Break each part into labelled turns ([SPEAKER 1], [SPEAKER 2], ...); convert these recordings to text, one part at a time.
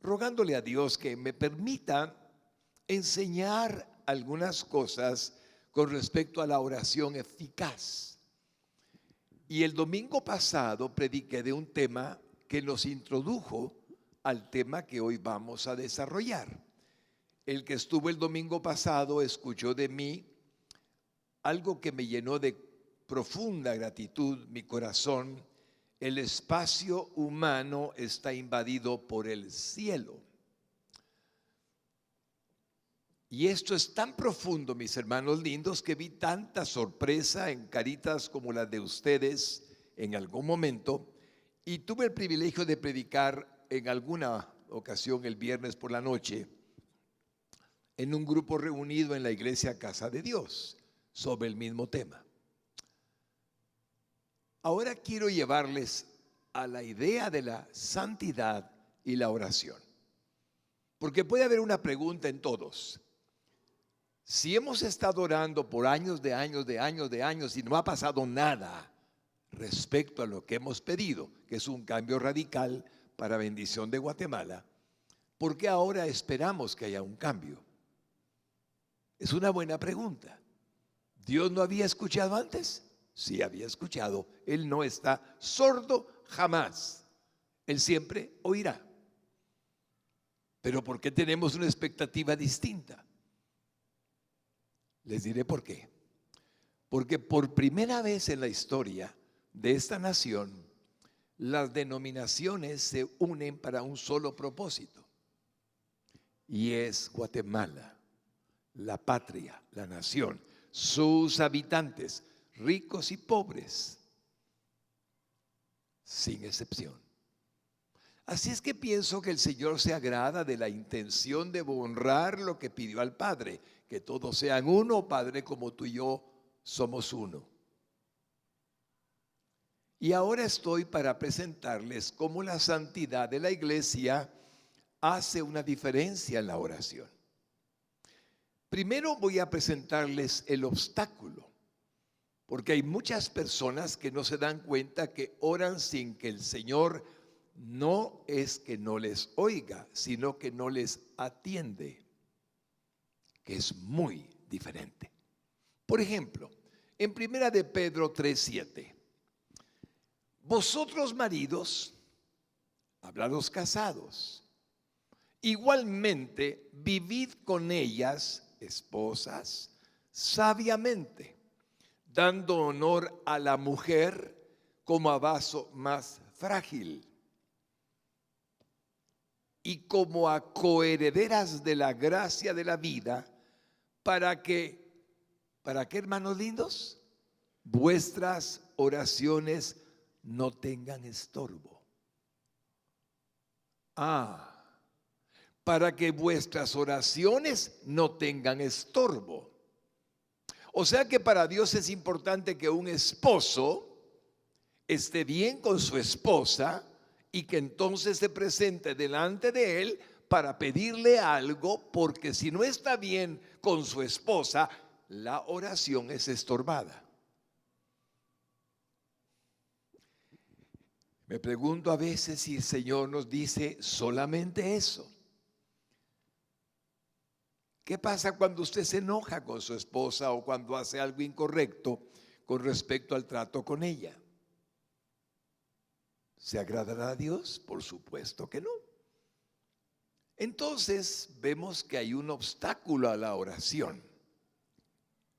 [SPEAKER 1] rogándole a Dios que me permita enseñar algunas cosas con respecto a la oración eficaz. Y el domingo pasado prediqué de un tema que nos introdujo al tema que hoy vamos a desarrollar. El que estuvo el domingo pasado escuchó de mí algo que me llenó de profunda gratitud mi corazón. El espacio humano está invadido por el cielo. Y esto es tan profundo, mis hermanos lindos, que vi tanta sorpresa en caritas como las de ustedes en algún momento, y tuve el privilegio de predicar en alguna ocasión el viernes por la noche en un grupo reunido en la iglesia Casa de Dios sobre el mismo tema. Ahora quiero llevarles a la idea de la santidad y la oración, porque puede haber una pregunta en todos. Si hemos estado orando por años y no ha pasado nada respecto a lo que hemos pedido, que es un cambio radical para bendición de Guatemala, ¿por qué ahora esperamos que haya un cambio? Es una buena pregunta. ¿Dios no había escuchado antes? Sí, había escuchado. Él no está sordo jamás. Él siempre oirá. Pero ¿por qué tenemos una expectativa distinta? Les diré por qué. Porque por primera vez en la historia de esta nación, las denominaciones se unen para un solo propósito. Y es Guatemala, la patria, la nación, sus habitantes, ricos y pobres, sin excepción. Así es que pienso que el Señor se agrada de la intención de honrar lo que pidió al Padre, que todos sean uno, Padre, como tú y yo somos uno. Y ahora estoy para presentarles cómo la santidad de la iglesia hace una diferencia en la oración. Primero voy a presentarles el obstáculo, porque hay muchas personas que no se dan cuenta que oran sin que el Señor no es que no les oiga, sino que no les atiende, que es muy diferente. Por ejemplo, en 1 de Pedro 3:7, vosotros maridos, habla a los casados, igualmente vivid con ellas, esposas, sabiamente, dando honor a la mujer como a vaso más frágil y como a coherederas de la gracia de la vida, ¿para qué, hermanos lindos? Vuestras oraciones no tengan estorbo. Para que vuestras oraciones no tengan estorbo. O sea que para Dios es importante que un esposo esté bien con su esposa y que entonces se presente delante de él para pedirle algo, porque si no está bien con su esposa, la oración es estorbada. Me pregunto a veces si el Señor nos dice solamente eso. ¿Qué pasa cuando usted se enoja con su esposa o cuando hace algo incorrecto con respecto al trato con ella? ¿Se agradará a Dios? Por supuesto que no. Entonces vemos que hay un obstáculo a la oración.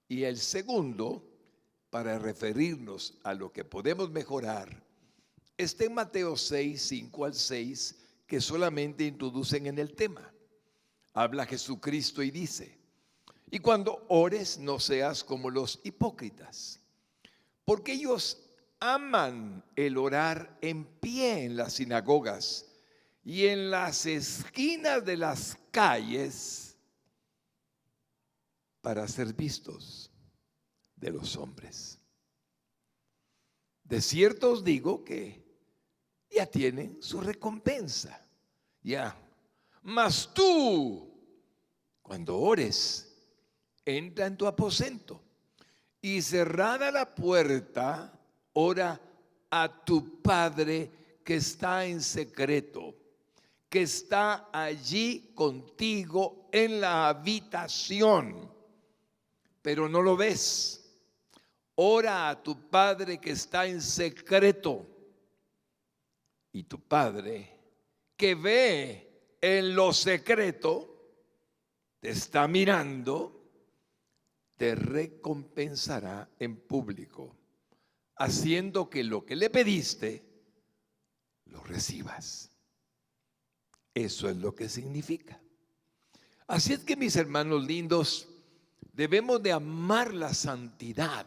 [SPEAKER 1] Y el segundo, para referirnos a lo que podemos mejorar, está en Mateo 6, 5 al 6, que solamente introducen en el tema. Habla Jesucristo y dice: y cuando ores, no seas como los hipócritas, porque ellos aman el orar en pie en las sinagogas y en las esquinas de las calles para ser vistos de los hombres. De cierto os digo que ya tienen su recompensa. Mas tú, cuando ores, entra en tu aposento y cerrada la puerta, ora a tu Padre que está en secreto, que está allí contigo en la habitación, pero no lo ves. Ora a tu Padre que está en secreto, y tu Padre que ve en lo secreto, te está mirando, te recompensará en público, haciendo que lo que le pediste lo recibas. Eso es lo que significa. Así es que, mis hermanos lindos, debemos de amar la santidad,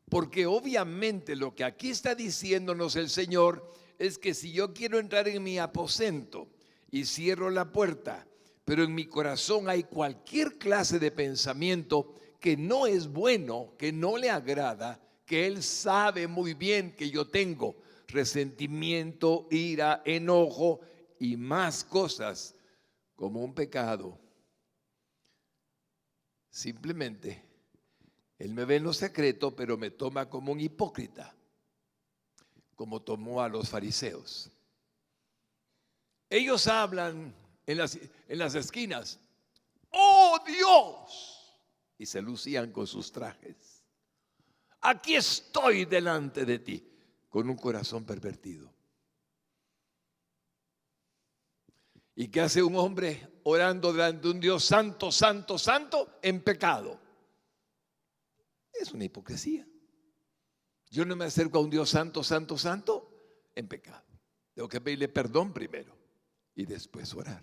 [SPEAKER 1] porque obviamente lo que aquí está diciéndonos el Señor es que si yo quiero entrar en mi aposento y cierro la puerta, pero en mi corazón hay cualquier clase de pensamiento que no es bueno, que no le agrada, que Él sabe muy bien que yo tengo resentimiento, ira, enojo y más cosas como un pecado. Simplemente Él me ve en lo secreto, pero me toma como un hipócrita, como tomó a los fariseos. Ellos hablan en las esquinas, ¡oh Dios!, y se lucían con sus trajes. Aquí estoy delante de ti, con un corazón pervertido. ¿Y qué hace un hombre orando delante de un Dios santo, santo, santo, en pecado? Es una hipocresía. Yo no me acerco a un Dios santo, santo, santo, en pecado. Tengo que pedirle perdón primero y después orar.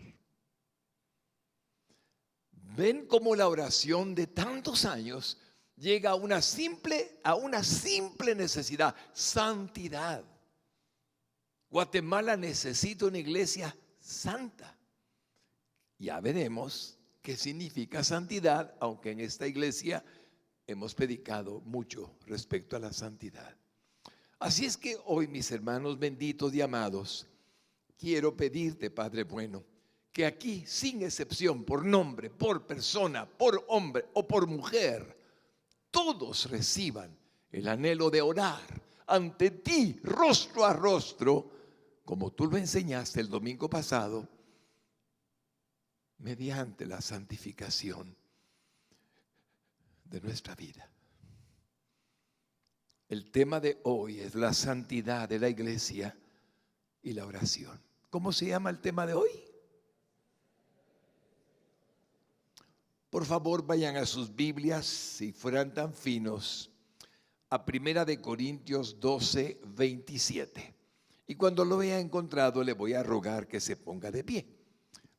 [SPEAKER 1] ¿Ven cómo la oración de tantos años llega a una simple necesidad? Santidad. Guatemala necesita una iglesia santa. Ya veremos qué significa santidad, aunque en esta iglesia hemos predicado mucho respecto a la santidad. Así es que hoy, mis hermanos benditos y amados, quiero pedirte, Padre bueno, que aquí, sin excepción, por nombre, por persona, por hombre o por mujer, todos reciban el anhelo de orar ante ti, rostro a rostro, como tú lo enseñaste el domingo pasado, mediante la santificación de nuestra vida. El tema de hoy es la santidad de la iglesia y la oración. ¿Cómo se llama el tema de hoy? Por favor, vayan a sus Biblias, si fueran tan finos, a 1 Corintios 12, 27. Y cuando lo haya encontrado, le voy a rogar que se ponga de pie.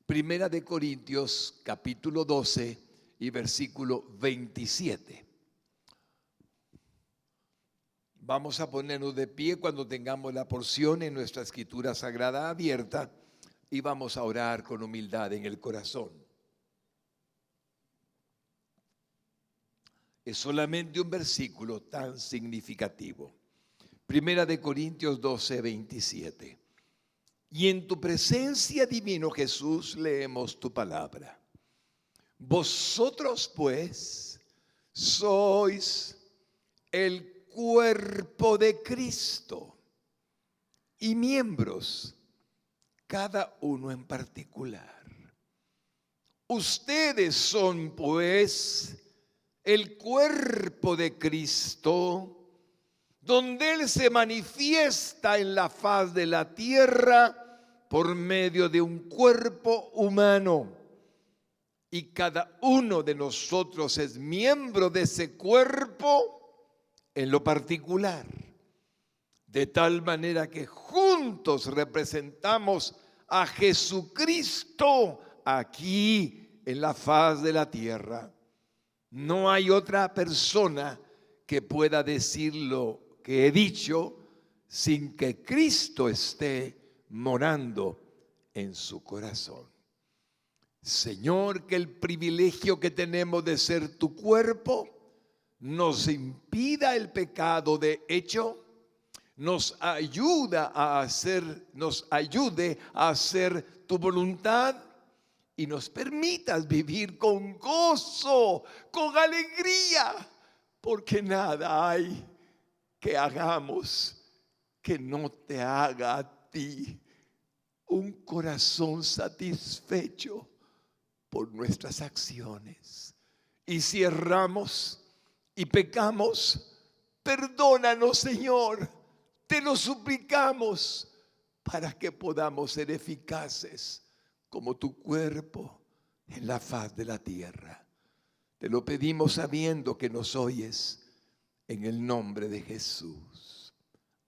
[SPEAKER 1] 1 Corintios capítulo 12 y versículo 27. Vamos a ponernos de pie cuando tengamos la porción en nuestra escritura sagrada abierta y vamos a orar con humildad en el corazón. Es solamente un versículo tan significativo. 1 Corintios 12, 27. Y en tu presencia, divino Jesús, leemos tu palabra. Vosotros pues sois el cuerpo de Cristo y miembros, cada uno en particular. Ustedes son pues el cuerpo de Cristo, donde Él se manifiesta en la faz de la tierra por medio de un cuerpo humano. Y cada uno de nosotros es miembro de ese cuerpo en lo particular, de tal manera que juntos representamos a Jesucristo aquí en la faz de la tierra. No hay otra persona que pueda decir lo que he dicho sin que Cristo esté morando en su corazón. Señor, que el privilegio que tenemos de ser tu cuerpo nos impida el pecado de hecho, nos ayude a hacer tu voluntad y nos permitas vivir con gozo, con alegría, porque nada hay que hagamos que no te haga a ti un corazón satisfecho por nuestras acciones. Y si erramos y pecamos, perdónanos, Señor, te lo suplicamos, para que podamos ser eficaces como tu cuerpo en la faz de la tierra. Te lo pedimos sabiendo que nos oyes, en el nombre de Jesús.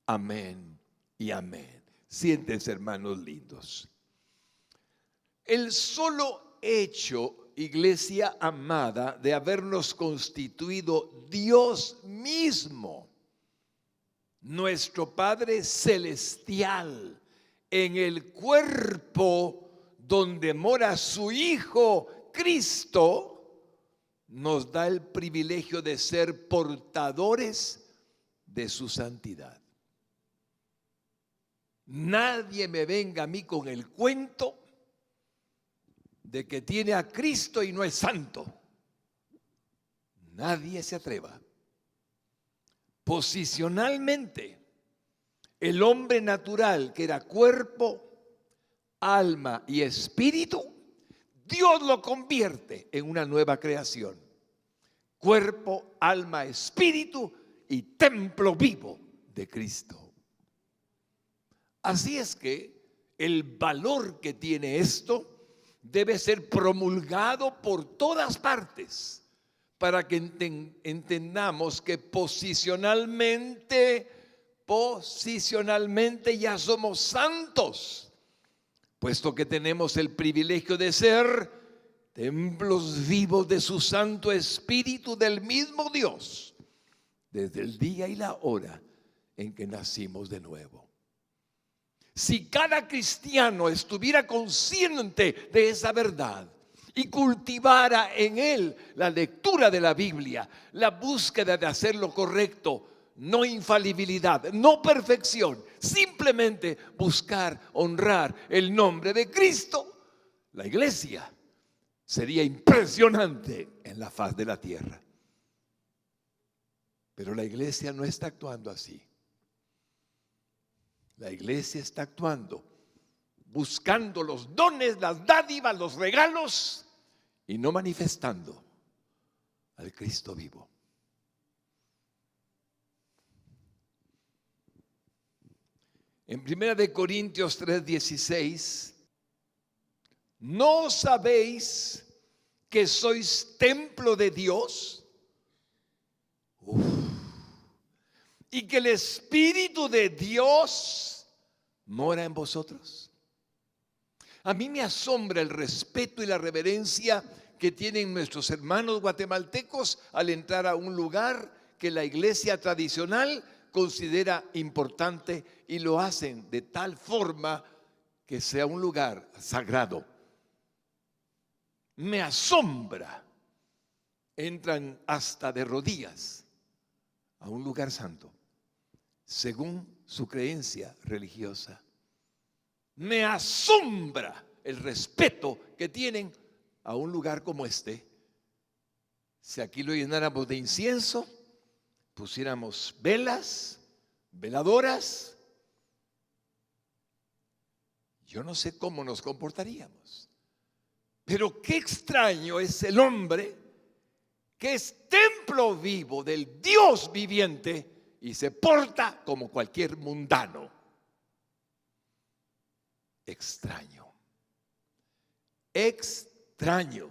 [SPEAKER 1] Amén y amén. Siéntense, hermanos lindos. El solo hecho, iglesia amada, de habernos constituido Dios mismo, nuestro Padre celestial, en el cuerpo donde mora su Hijo Cristo, nos da el privilegio de ser portadores de su santidad. Nadie me venga a mí con el cuento de que tiene a Cristo y no es santo. Nadie se atreva. Posicionalmente, el hombre natural, que era cuerpo, alma y espíritu, Dios lo convierte en una nueva creación. Cuerpo, alma, espíritu y templo vivo de Cristo. Así es que el valor que tiene esto debe ser promulgado por todas partes, para que entendamos que posicionalmente ya somos santos, puesto que tenemos el privilegio de ser templos vivos de su Santo Espíritu, del mismo Dios, desde el día y la hora en que nacimos de nuevo. Si cada cristiano estuviera consciente de esa verdad y cultivara en él la lectura de la Biblia, la búsqueda de hacer lo correcto, no infalibilidad, no perfección, simplemente buscar honrar el nombre de Cristo, la iglesia sería impresionante en la faz de la tierra. Pero la iglesia no está actuando así. La iglesia está actuando buscando los dones, las dádivas, los regalos, y no manifestando al Cristo vivo. En 1 Corintios 3:16, ¿no sabéis que sois templo de Dios? Y que el Espíritu de Dios mora en vosotros. A mí me asombra el respeto y la reverencia que tienen nuestros hermanos guatemaltecos al entrar a un lugar que la iglesia tradicional considera importante, y lo hacen de tal forma que sea un lugar sagrado. Me asombra. Entran hasta de rodillas a un lugar santo, según su creencia religiosa. Me asombra el respeto que tienen a un lugar como este. Si aquí lo llenáramos de incienso, pusiéramos velas, veladoras, yo no sé cómo nos comportaríamos. Pero qué extraño es el hombre que es templo vivo del Dios viviente y se porta como cualquier mundano. Extraño. Extraño.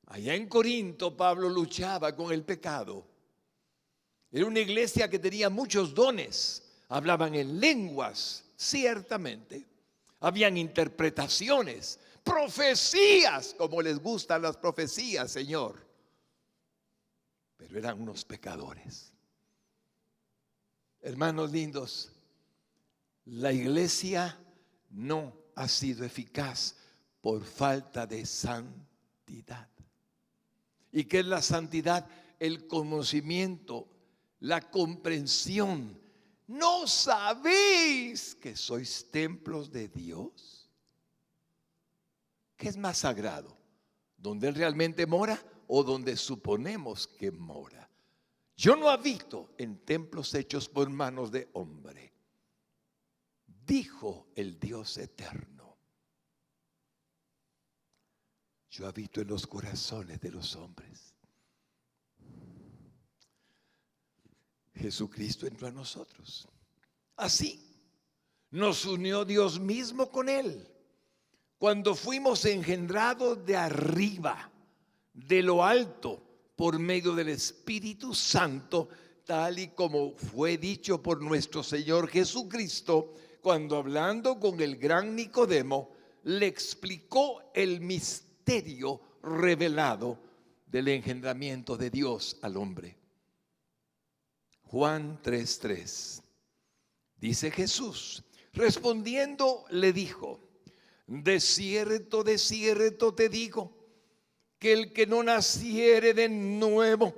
[SPEAKER 1] Allá en Corinto, Pablo luchaba con el pecado. Era una iglesia que tenía muchos dones. Hablaban en lenguas, ciertamente. Habían interpretaciones, profecías, como les gustan las profecías, Señor. Pero eran unos pecadores. Hermanos lindos, la iglesia no ha sido eficaz por falta de santidad. ¿Y qué es la santidad? El conocimiento, la comprensión. ¿No sabéis que sois templos de Dios? ¿Qué es más sagrado? ¿Donde Él realmente mora o donde suponemos que mora? Yo no habito en templos hechos por manos de hombre. dijo el Dios eterno: yo habito en los corazones de los hombres. Jesucristo entró a nosotros. Así nos unió Dios mismo con Él, cuando fuimos engendrados de arriba, de lo alto, por medio del Espíritu Santo, tal y como fue dicho por nuestro Señor Jesucristo, cuando hablando con el gran Nicodemo, le explicó el misterio revelado del engendramiento de Dios al hombre. Juan 3:3. Dice Jesús, respondiendo le dijo: de cierto te digo, que el que no naciere de nuevo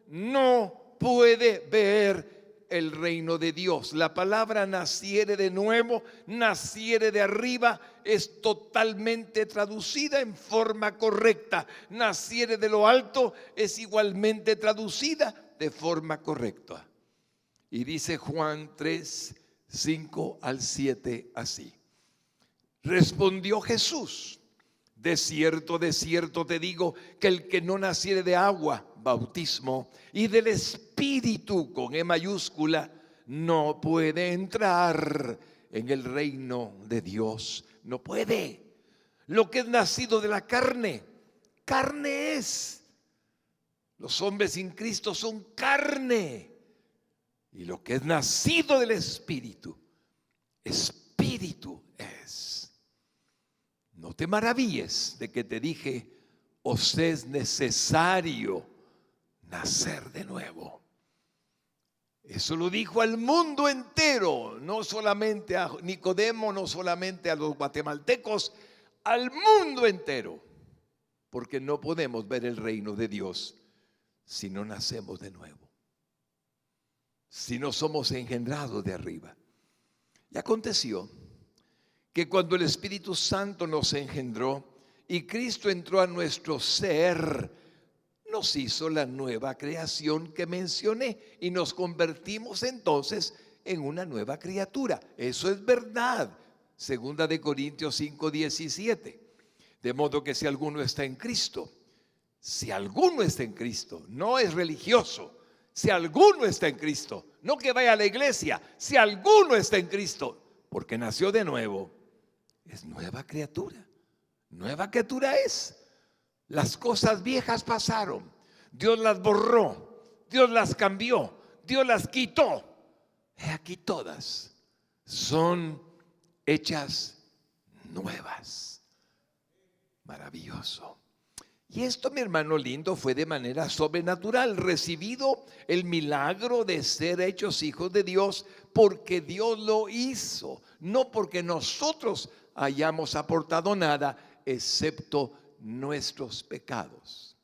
[SPEAKER 1] no puede ver el reino de Dios. La palabra naciere de nuevo, naciere de arriba, es totalmente traducida en forma correcta. Naciere de lo alto es igualmente traducida de forma correcta. Y dice Juan 3:5-7 así. Respondió Jesús: de cierto te digo, que el que no naciere de agua, bautismo, y del Espíritu, con E mayúscula, no puede entrar en el reino de Dios. No puede. Lo que es nacido de la carne, carne es. Los hombres sin Cristo son carne. Y lo que es nacido del Espíritu, Espíritu es. No te maravilles de que te dije: os es necesario nacer de nuevo. Eso lo dijo al mundo entero, no solamente a Nicodemo, no solamente a los guatemaltecos, al mundo entero. Porque no podemos ver el reino de Dios si no nacemos de nuevo, si no somos engendrados de arriba. Y aconteció que cuando el Espíritu Santo nos engendró y Cristo entró a nuestro ser, nos hizo la nueva creación que mencioné y nos convertimos entonces en una nueva criatura. Eso es verdad. Segunda de Corintios 5:17. De modo que si alguno está en Cristo, no es religioso. Si alguno está en Cristo, no que vaya a la iglesia, si alguno está en Cristo, porque nació de nuevo, es nueva criatura. Nueva criatura es. Las cosas viejas pasaron, Dios las borró, Dios las cambió, Dios las quitó. He aquí todas son hechas nuevas. Maravilloso. Y esto, mi hermano lindo, fue de manera sobrenatural, recibido el milagro de ser hechos hijos de Dios, porque Dios lo hizo, no porque nosotros hayamos aportado nada, excepto nuestros pecados.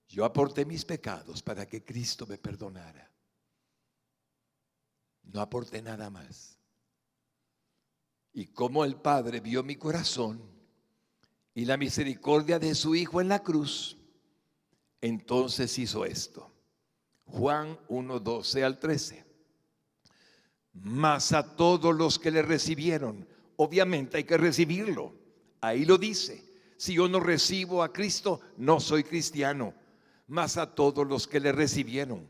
[SPEAKER 1] Yo aporté mis pecados para que Cristo me perdonara. No aporté nada más. Y como el Padre vio mi corazón y la misericordia de su Hijo en la cruz, entonces hizo esto. Juan 1:12-13. Mas a todos los que le recibieron, obviamente hay que recibirlo. Ahí lo dice. Si yo no recibo a Cristo, no soy cristiano. Mas a todos los que le recibieron,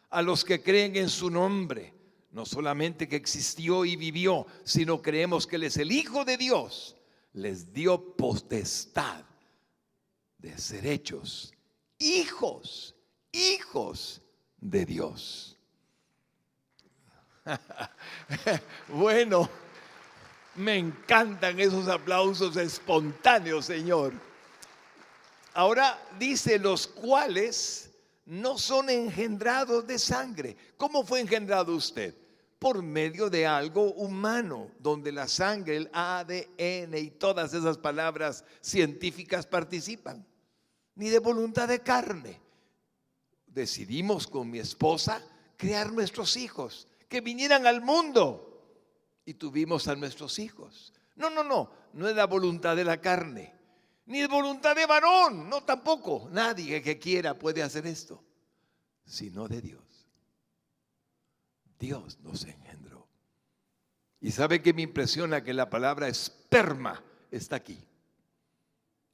[SPEAKER 1] a los que creen en su nombre, no solamente que existió y vivió, sino creemos que Él es el Hijo de Dios, les dio potestad de ser hechos hijos de Dios. Bueno, me encantan esos aplausos espontáneos, Señor. Ahora dice: los cuales no son engendrados de sangre. ¿Cómo fue engendrado usted? Por medio de algo humano, donde la sangre, el ADN y todas esas palabras científicas participan. Ni de voluntad de carne. Decidimos con mi esposa crear nuestros hijos, que vinieran al mundo, y tuvimos a nuestros hijos. No es la voluntad de la carne, ni de voluntad de varón, no tampoco. Nadie que quiera puede hacer esto, sino de Dios. Dios nos engendró. Y sabe que me impresiona que la palabra esperma está aquí.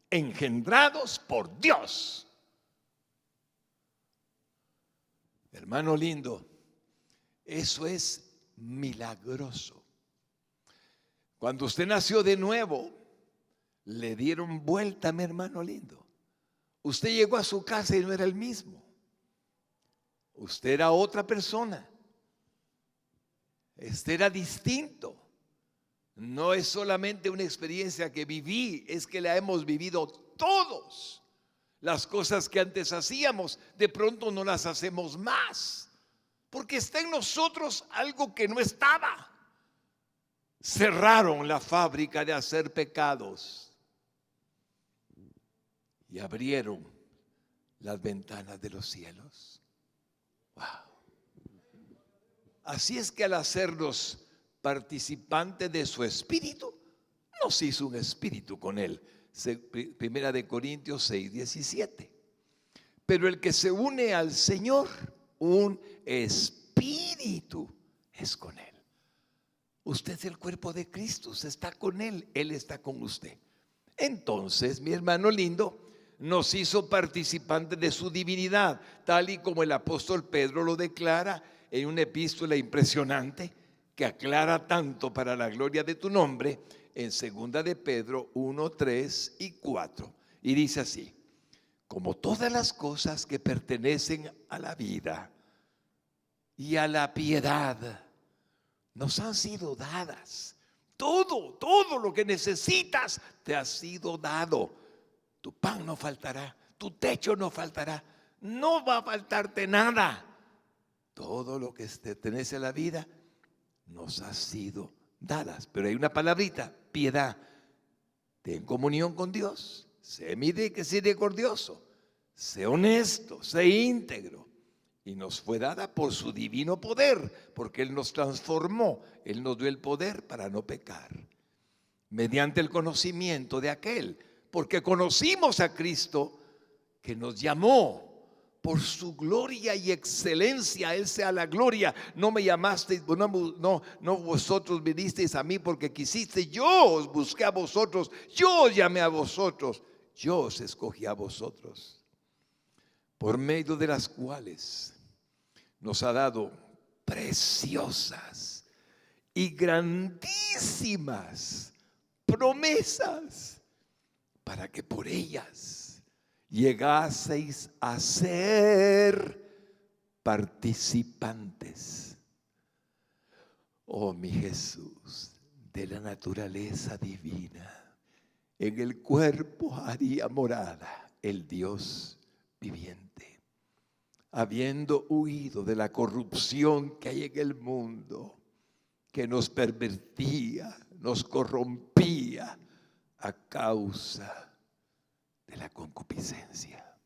[SPEAKER 1] Engendrados por Dios. Hermano lindo, eso es milagroso. Cuando usted nació de nuevo, le dieron vuelta, mi hermano lindo. Usted llegó a su casa y no era el mismo. Usted era otra persona. Este era distinto. No es solamente una experiencia que viví, es que la hemos vivido todos. Las cosas que antes hacíamos, de pronto no las hacemos más, porque está en nosotros algo que no estaba. Cerraron la fábrica de hacer pecados y abrieron las ventanas de los cielos. Wow. Así es que al hacernos participantes de su espíritu, nos hizo un espíritu con él. Primera de Corintios 6, 17. Pero el que se une al Señor, un espíritu es con él. Usted es el cuerpo de Cristo, usted está con él, él está con usted. Entonces, mi hermano lindo, nos hizo participantes de su divinidad, tal y como el apóstol Pedro lo declara en una epístola impresionante que aclara tanto para la gloria de tu nombre, en 2 de Pedro 1, 3 y 4. Y dice así: como todas las cosas que pertenecen a la vida y a la piedad nos han sido dadas. Todo lo que necesitas te ha sido dado. Tu pan no faltará, tu techo no faltará, no va a faltarte nada. Todo lo que pertenece a la vida nos ha sido dadas. Pero hay una palabrita: piedad. Ten comunión con Dios, sé misericordioso, sé honesto, sé íntegro. Y nos fue dada por su divino poder, porque Él nos transformó, Él nos dio el poder para no pecar, mediante el conocimiento de aquel, porque conocimos a Cristo que nos llamó por su gloria y excelencia. Él sea la gloria. No me llamasteis, no vosotros vinisteis a mí porque quisiste, yo os busqué a vosotros, yo os llamé a vosotros, yo os escogí a vosotros, por medio de las cuales nos ha dado preciosas y grandísimas promesas, para que por ellas llegaseis a ser participantes, oh mi Jesús, de la naturaleza divina. En el cuerpo haría morada el Dios viviente, habiendo huido de la corrupción que hay en el mundo, que nos pervertía, nos corrompía a causa de la concupiscencia.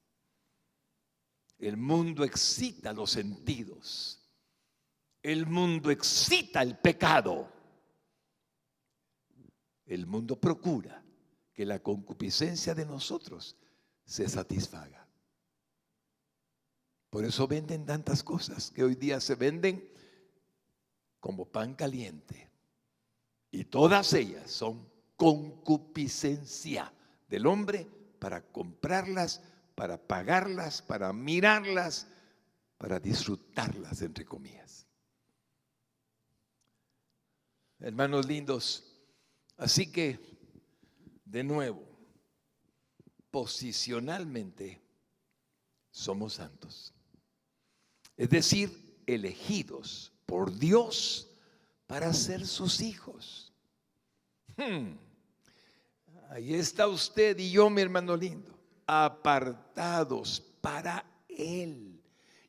[SPEAKER 1] El mundo excita los sentidos, el mundo excita el pecado, el mundo procura que la concupiscencia de nosotros se satisfaga. Por eso venden tantas cosas que hoy día se venden como pan caliente, y todas ellas son concupiscencia del hombre para comprarlas, para pagarlas, para mirarlas, para disfrutarlas, entre comillas. Hermanos lindos, así que, de nuevo, posicionalmente somos santos, es decir, elegidos por Dios para ser sus hijos. Ahí está usted y yo, mi hermano lindo, apartados para Él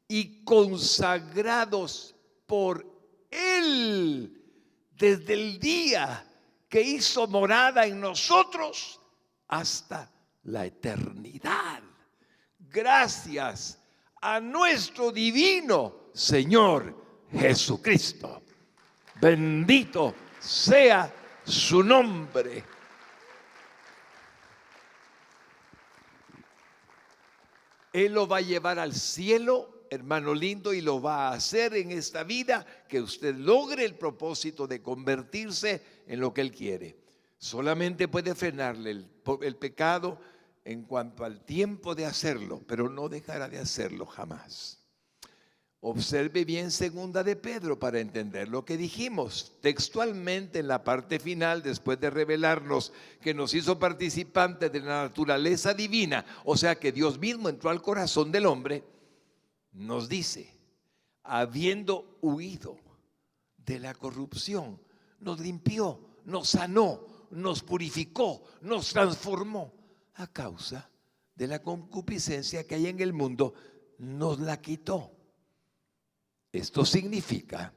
[SPEAKER 1] y consagrados por Él desde el día que hizo morada en nosotros hasta la eternidad. Gracias a nuestro divino Señor Jesucristo. Bendito sea su nombre. Él lo va a llevar al cielo hermano lindo, y lo va a hacer en esta vida, que usted logre el propósito de convertirse en lo que Él quiere. Solamente puede frenarle el pecado en cuanto al tiempo de hacerlo, pero no dejará de hacerlo jamás. Observe bien segunda de Pedro para entender lo que dijimos textualmente en la parte final, después de revelarnos que nos hizo participantes de la naturaleza divina, o sea que Dios mismo entró al corazón del hombre. Nos dice, habiendo huido de la corrupción, nos limpió, nos sanó, nos purificó, nos transformó. A causa de la concupiscencia que hay en el mundo, nos la quitó. Esto significa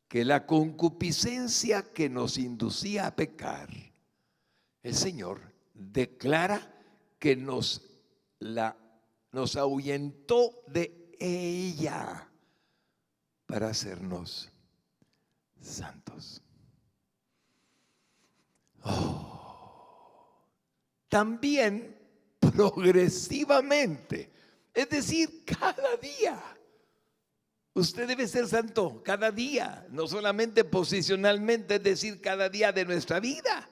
[SPEAKER 1] que la concupiscencia que nos inducía a pecar, el Señor declara que nos ahuyentó de ella para hacernos santos. También progresivamente, es decir, cada día. Usted debe ser santo cada día, no solamente posicionalmente, es decir, cada día de nuestra vida,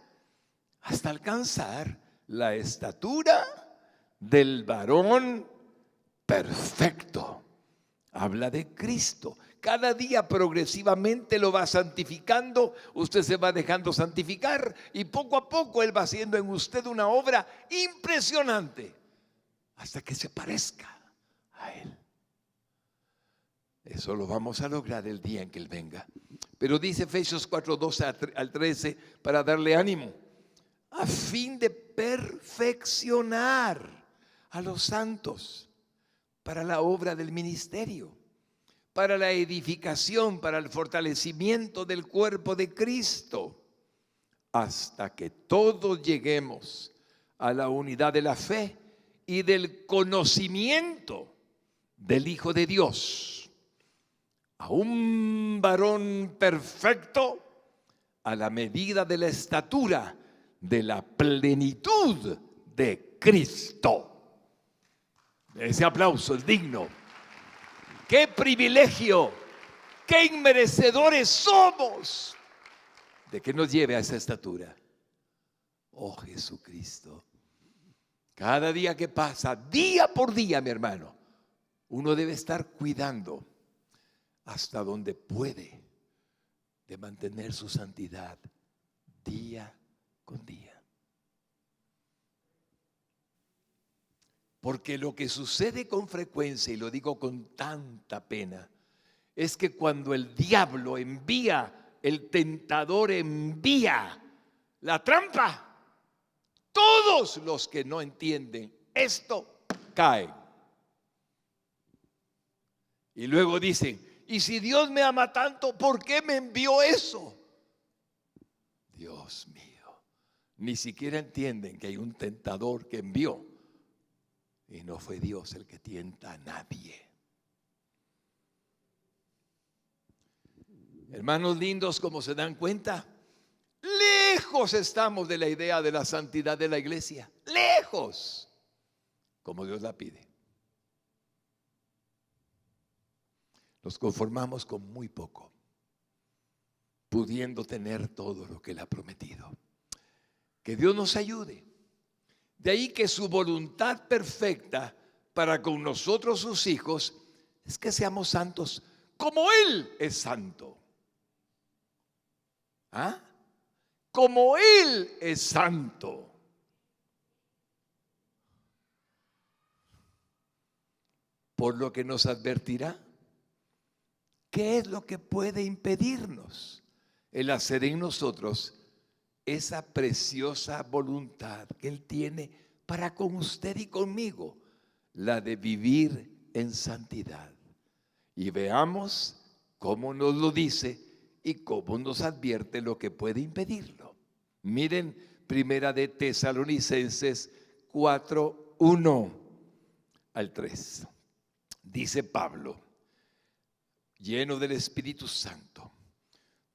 [SPEAKER 1] hasta alcanzar la estatura del varón perfecto. Habla de Cristo. Cada día progresivamente lo va santificando, usted se va dejando santificar y poco a poco Él va haciendo en usted una obra impresionante hasta que se parezca a Él. Eso lo vamos a lograr el día en que Él venga. Pero dice Efesios 4:12 al 13 para darle ánimo, a fin de perfeccionar a los santos para la obra del ministerio, para la edificación, para el fortalecimiento del cuerpo de Cristo, hasta que todos lleguemos a la unidad de la fe y del conocimiento del Hijo de Dios, a un varón perfecto, a la medida de la estatura de la plenitud de Cristo. Ese aplauso es digno. ¡Qué privilegio! ¡Qué inmerecedores somos de que nos lleve a esa estatura! Oh Jesucristo. Cada día que pasa, día por día, mi hermano, uno debe estar cuidando hasta donde puede de mantener su santidad día con día. Porque lo que sucede con frecuencia, y lo digo con tanta pena, es que cuando el diablo envía, el tentador envía la trampa, todos los que no entienden esto caen. Y luego dicen, y si Dios me ama tanto, ¿por qué me envió eso? Dios mío, ni siquiera entienden que hay un tentador que envió. Y no fue Dios el que tienta a nadie. Hermanos lindos, como se dan cuenta, lejos estamos de la idea de la santidad de la iglesia. Lejos, como Dios la pide. Nos conformamos con muy poco, pudiendo tener todo lo que Él ha prometido. Que Dios nos ayude. De ahí que su voluntad perfecta para con nosotros sus hijos es que seamos santos como Él es santo. ¿Ah? Como Él es santo. Por lo que nos advertirá, ¿qué es lo que puede impedirnos el hacer en nosotros esa preciosa voluntad que Él tiene para con usted y conmigo, la de vivir en santidad? Y veamos cómo nos lo dice y cómo nos advierte lo que puede impedirlo. Miren, Primera de Tesalonicenses 4:1 al 3. Dice Pablo, lleno del Espíritu Santo: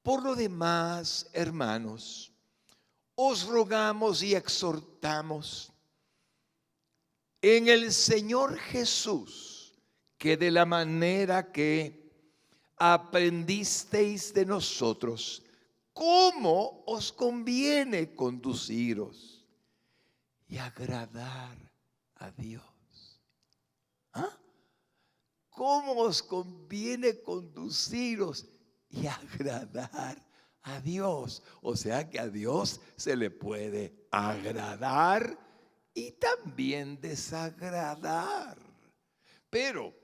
[SPEAKER 1] por lo demás, hermanos, os rogamos y exhortamos en el Señor Jesús que de la manera que aprendisteis de nosotros, cómo os conviene conduciros y agradar a Dios. ¿Ah? ¿Cómo os conviene conduciros y agradar a Dios? O sea que a Dios se le puede agradar y también desagradar. Pero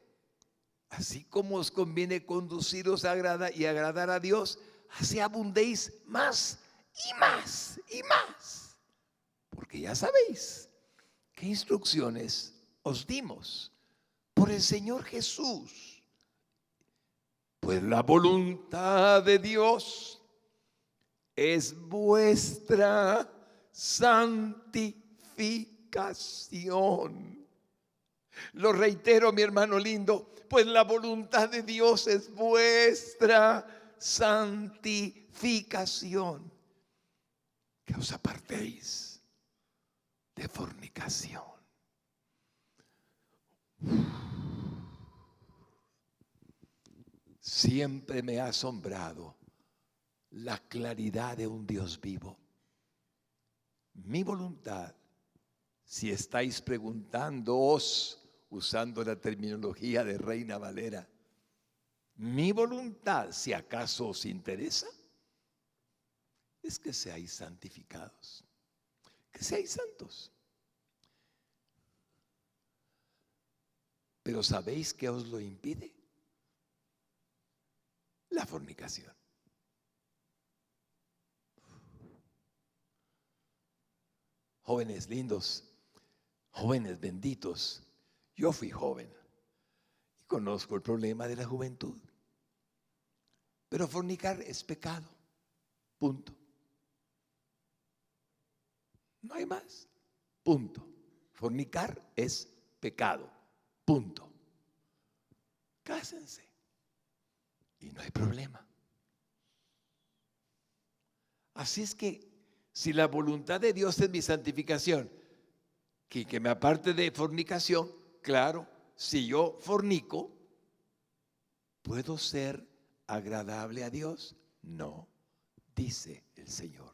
[SPEAKER 1] así como os conviene conduciros y agradar a Dios, así abundéis más y más y más. Porque ya sabéis qué instrucciones os dimos por el Señor Jesús. Pues la voluntad de Dios es vuestra santificación. Lo reitero, mi hermano lindo, pues la voluntad de Dios es vuestra santificación. Que os apartéis de fornicación. Siempre me ha asombrado la claridad de un Dios vivo. Mi voluntad, si estáis preguntándoos, usando la terminología de Reina Valera, mi voluntad, si acaso os interesa, es que seáis santificados, que seáis santos. Pero ¿sabéis qué os lo impide? La fornicación. Jóvenes lindos, jóvenes benditos, yo fui joven y conozco el problema de la juventud. Pero fornicar es pecado, punto. No hay más, punto. Fornicar es pecado, punto. Cásense y no hay problema. Así es que si la voluntad de Dios es mi santificación, que me aparte de fornicación, claro, si yo fornico, ¿puedo ser agradable a Dios? No, dice el Señor.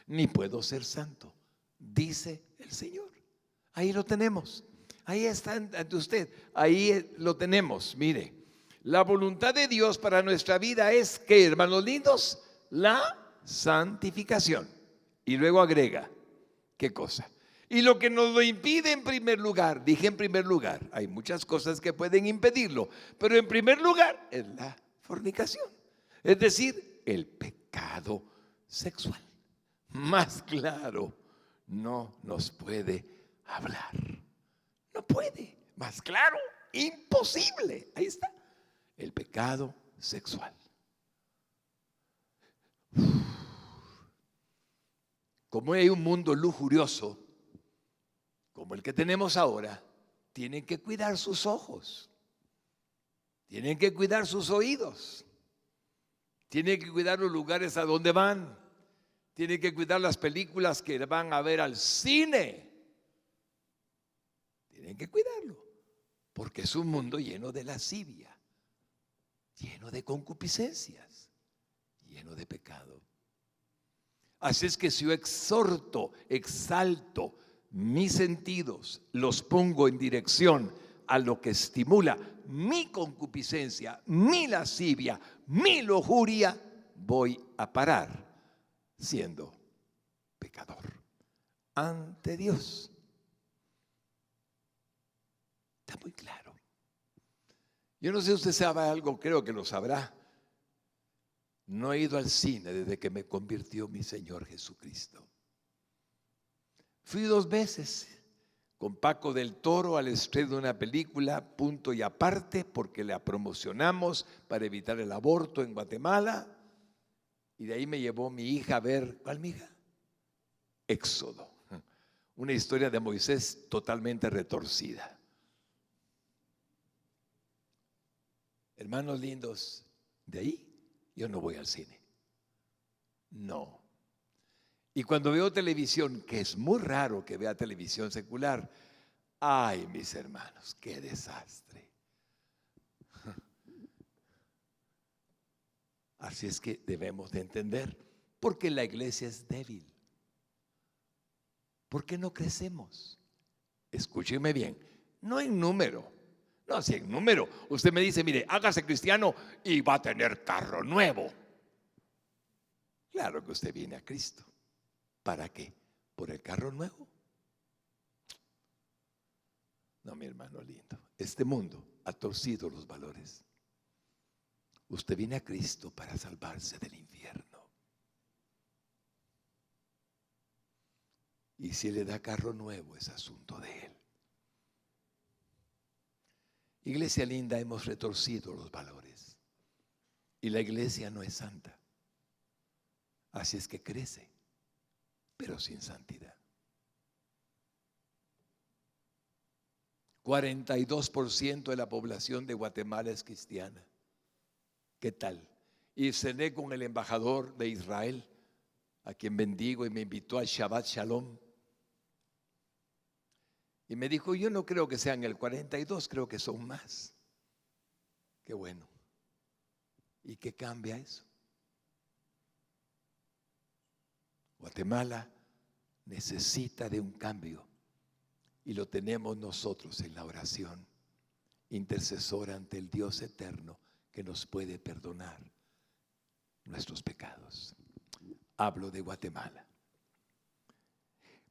[SPEAKER 1] Ni puedo ser santo, dice el Señor. Ahí lo tenemos. Ahí está ante usted. Ahí lo tenemos. Mire, la voluntad de Dios para nuestra vida es que, hermanos lindos, la santificación. Y luego agrega, ¿qué cosa? Y lo que nos lo impide en primer lugar, dije en primer lugar, hay muchas cosas que pueden impedirlo, pero en primer lugar es la fornicación. Es decir, el pecado sexual. Más claro no nos puede hablar. No puede. Más claro, imposible. Ahí está. El pecado sexual. Como hay un mundo lujurioso, como el que tenemos ahora, tienen que cuidar sus ojos. Tienen que cuidar sus oídos. Tienen que cuidar los lugares a donde van. Tienen que cuidar las películas que van a ver al cine. Tienen que cuidarlo, porque es un mundo lleno de lascivia, lleno de concupiscencias, lleno de pecado. Así es que si yo exhorto, exalto mis sentidos, los pongo en dirección a lo que estimula mi concupiscencia, mi lascivia, mi lujuria, voy a parar siendo pecador ante Dios. Está muy claro. Yo no sé si usted sabe algo, creo que lo sabrá. No he ido al cine desde que me convirtió mi Señor Jesucristo. Fui 2 veces con Paco del Toro al estreno de una película, Punto y Aparte, porque la promocionamos para evitar el aborto en Guatemala. Y de ahí me llevó mi hija a ver, ¿cuál mi hija? Éxodo. Una historia de Moisés totalmente retorcida. Hermanos lindos, de ahí yo no voy al cine. No. Y cuando veo televisión, que es muy raro que vea televisión secular, ay, mis hermanos, qué desastre. Así es que debemos de entender por qué la iglesia es débil. ¿Por qué no crecemos? Escúcheme bien, no en número. No, si en número usted me dice, mire, hágase cristiano y va a tener carro nuevo. Claro que usted viene a Cristo. ¿Para qué? ¿Por el carro nuevo? No, mi hermano lindo, este mundo ha torcido los valores. Usted viene a Cristo para salvarse del infierno. Y si le da carro nuevo, es asunto de él. Iglesia linda, hemos retorcido los valores. Y la iglesia no es santa. Así es que crece, pero sin santidad. 42% de la población de Guatemala es cristiana. ¿Qué tal? Y cené con el embajador de Israel, a quien bendigo, y me invitó al Shabbat Shalom. Y me dijo, yo no creo que sean el 42, creo que son más. Qué bueno. ¿Y qué cambia eso? Guatemala necesita de un cambio y lo tenemos nosotros en la oración intercesora ante el Dios eterno que nos puede perdonar nuestros pecados. Hablo de Guatemala.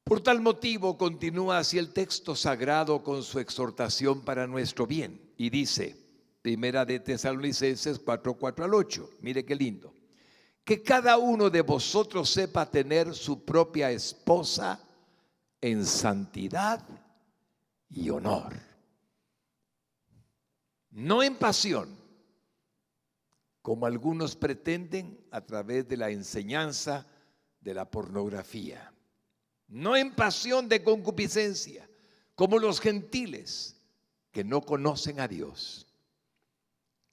[SPEAKER 1] Por tal motivo continúa así el texto sagrado con su exhortación para nuestro bien y dice, Primera de Tesalonicenses 4:4 al 8, mire qué lindo, que cada uno de vosotros sepa tener su propia esposa en santidad y honor, no en pasión, como algunos pretenden a través de la enseñanza de la pornografía, no en pasión de concupiscencia, como los gentiles que no conocen a Dios.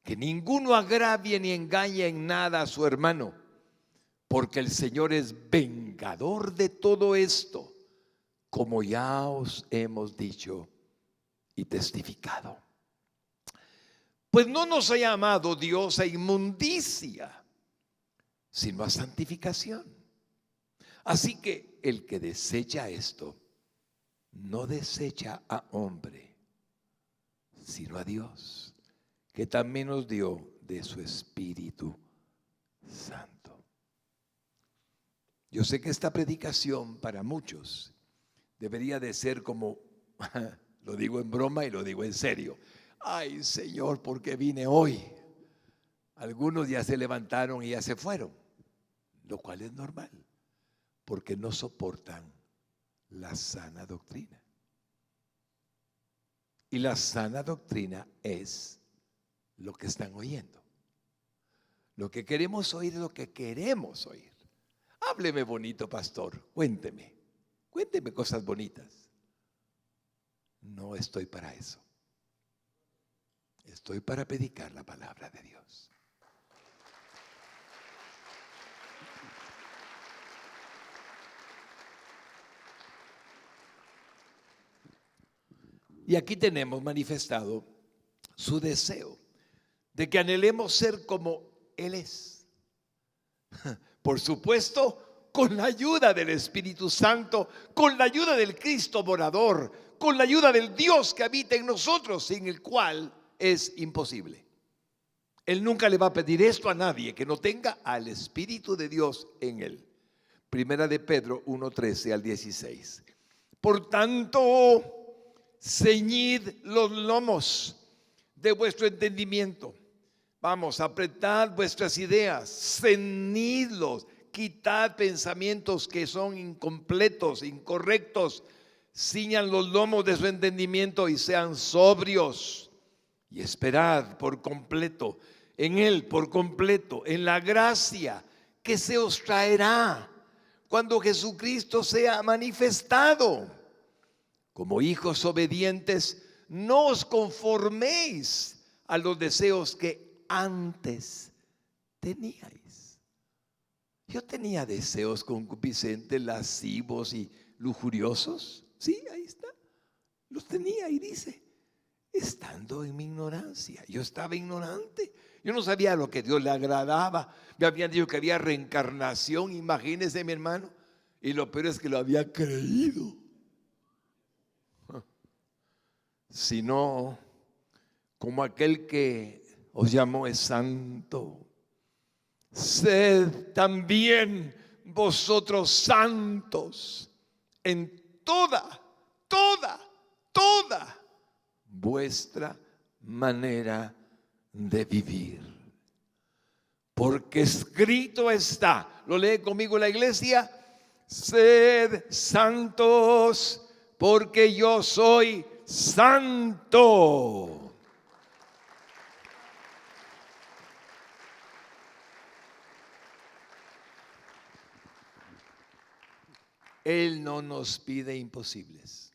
[SPEAKER 1] Que ninguno agravie ni engañe en nada a su hermano, porque el Señor es vengador de todo esto, como ya os hemos dicho y testificado. Pues no nos ha llamado Dios a inmundicia, sino a santificación. Así que el que desecha esto, no desecha a hombre, sino a Dios, que también nos dio de su Espíritu Santo. Yo sé que esta predicación para muchos debería de ser como, lo digo en broma y lo digo en serio, ay Señor, ¿por qué vine hoy? Algunos ya se levantaron y ya se fueron, lo cual es normal, porque no soportan la sana doctrina. Y la sana doctrina es lo que están oyendo. Lo que queremos oír es lo que queremos oír. Hábleme bonito, pastor, cuénteme cosas bonitas. No estoy para eso. Estoy para predicar la palabra de Dios. Y aquí tenemos manifestado su deseo de que anhelemos ser como Él es. Por supuesto, con la ayuda del Espíritu Santo, con la ayuda del Cristo morador, con la ayuda del Dios que habita en nosotros, sin el cual es imposible. Él nunca le va a pedir esto a nadie que no tenga al Espíritu de Dios en él. Primera de Pedro 1:13 al 16. Por tanto, ceñid los lomos de vuestro entendimiento. Vamos, apretad vuestras ideas, ceñidlos, quitad pensamientos que son incompletos, incorrectos. Ciñan los lomos de su entendimiento y sean sobrios. Y esperad por completo, en Él por completo, en la gracia que se os traerá cuando Jesucristo sea manifestado. Como hijos obedientes, no os conforméis a los deseos que antes teníais. Yo tenía deseos concupiscentes, lascivos y lujuriosos. Sí, ahí está. Los tenía y dice, estando en mi ignorancia. Yo estaba ignorante. Yo no sabía lo que Dios le agradaba. Me habían dicho que había reencarnación, imagínese, mi hermano. Y lo peor es que lo había creído. Sino como aquel que os llamó es santo. Sed también vosotros santos en toda vuestra manera de vivir. Porque escrito está, lo lee conmigo la iglesia, sed santos porque yo soy santo. Él no nos pide imposibles.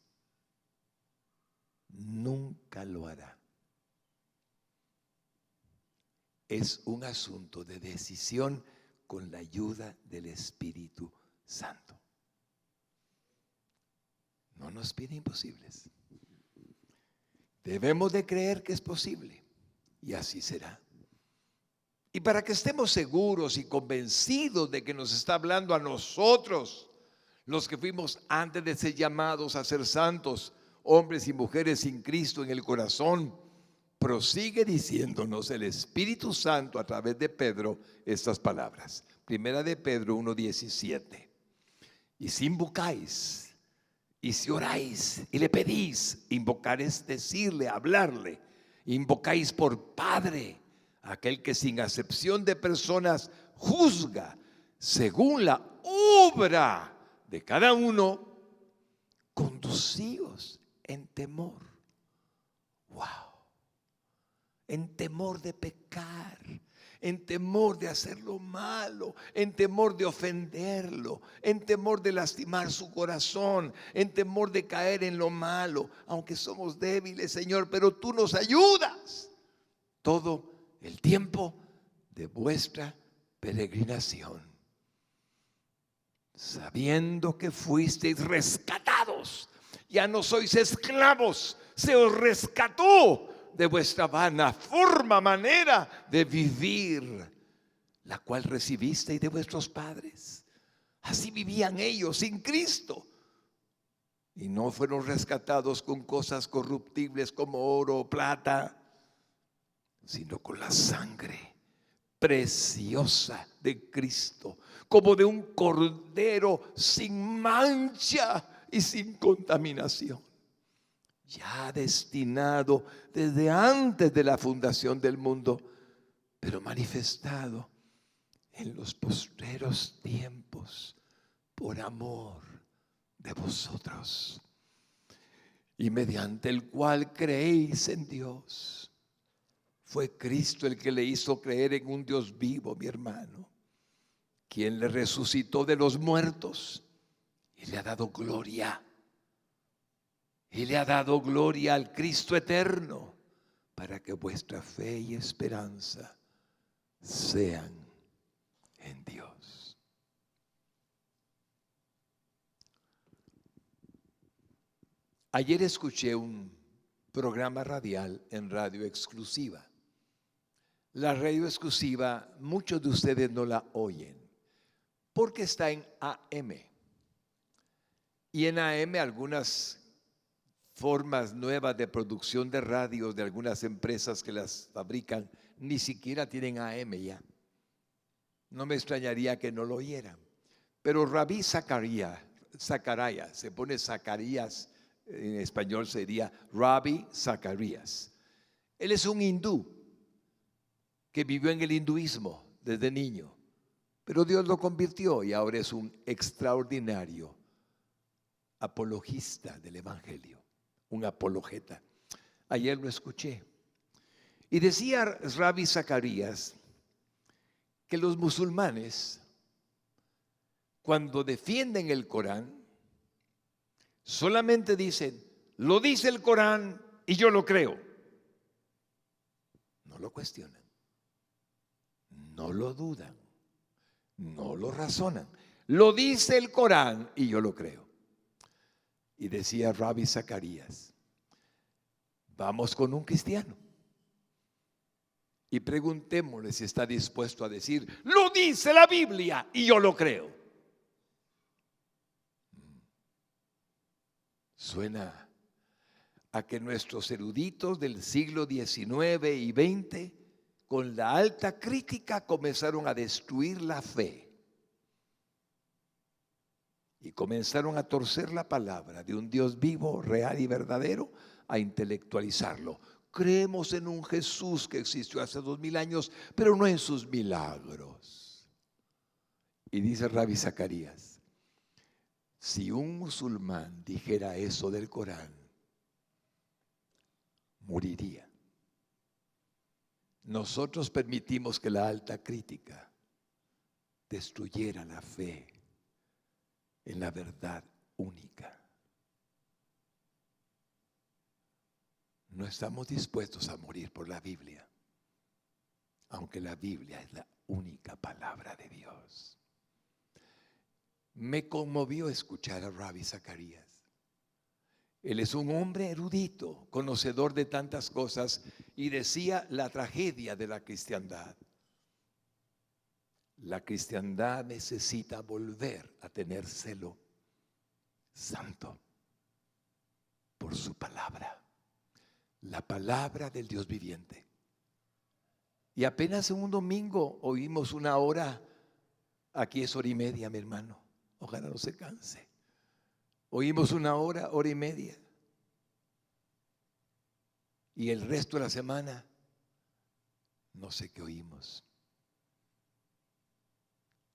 [SPEAKER 1] Nunca lo hará. Es un asunto de decisión con la ayuda del Espíritu Santo. No nos pide imposibles. Debemos de creer que es posible y así será. Y para que estemos seguros y convencidos de que nos está hablando a nosotros, los que fuimos antes de ser llamados a ser santos, hombres y mujeres sin Cristo en el corazón, prosigue diciéndonos el Espíritu Santo a través de Pedro estas palabras. Primera de Pedro 1:17. Y si invocáis, y si oráis, y le pedís, invocar es decirle, hablarle, invocáis por Padre, aquel que sin acepción de personas juzga según la obra de cada uno, conducíos en temor. Wow. En temor de pecar, en temor de hacer lo malo, en temor de ofenderlo, en temor de lastimar su corazón, en temor de caer en lo malo, aunque somos débiles, Señor, pero tú nos ayudas todo el tiempo de vuestra peregrinación, sabiendo que fuisteis rescatados. Ya no sois esclavos, se os rescató de vuestra vana manera de vivir, la cual recibisteis de vuestros padres. Así vivían ellos sin Cristo. Y no fueron rescatados con cosas corruptibles como oro o plata, sino con la sangre preciosa de Cristo, como de un cordero sin mancha y sin contaminación, ya destinado desde antes de la fundación del mundo, pero manifestado en los postreros tiempos por amor de vosotros, y mediante el cual creéis en Dios. Fue Cristo el que le hizo creer en un Dios vivo, mi hermano, quien le resucitó de los muertos y le ha dado gloria. Y le ha dado gloria al Cristo eterno, para que vuestra fe y esperanza sean en Dios. Ayer escuché un programa radial en Radio Exclusiva. La Radio Exclusiva, muchos de ustedes no la oyen porque está en AM. Y en AM algunas formas nuevas de producción de radios de algunas empresas que las fabrican ni siquiera tienen AM ya. No me extrañaría que no lo oyeran. Pero Rabí Zacarías, se pone Zacarías, en español sería Rabí Zacarías. Él es un hindú que vivió en el hinduismo desde niño, pero Dios lo convirtió y ahora es un extraordinario apologista del evangelio, un apologeta. Ayer lo escuché y decía Rabí Zacarías que los musulmanes, cuando defienden el Corán, solamente dicen, lo dice el Corán y yo lo creo. No lo cuestionan, no lo dudan, no lo razonan. Lo dice el Corán y yo lo creo. Y decía Rabí Zacarías, vamos con un cristiano y preguntémosle si está dispuesto a decir, lo dice la Biblia y yo lo creo. Suena a que nuestros eruditos del siglo XIX y XX, con la alta crítica, comenzaron a destruir la fe y comenzaron a torcer la palabra de un Dios vivo, real y verdadero, a intelectualizarlo. Creemos en un Jesús que existió hace 2000 años, pero no en sus milagros. Y dice Rabbi Zacarías, si un musulmán dijera eso del Corán, moriría. Nosotros permitimos que la alta crítica destruyera la fe en la verdad única. No estamos dispuestos a morir por la Biblia, aunque la Biblia es la única palabra de Dios. Me conmovió escuchar a Rabbi Zacarías. Él es un hombre erudito, conocedor de tantas cosas, y decía la tragedia de la cristiandad. La cristiandad necesita volver a tener celo santo por su palabra, la palabra del Dios viviente. Y apenas en un domingo oímos una hora, aquí es hora y media, mi hermano, ojalá no se canse. Oímos una hora, hora y media. Y el resto de la semana, no sé qué oímos.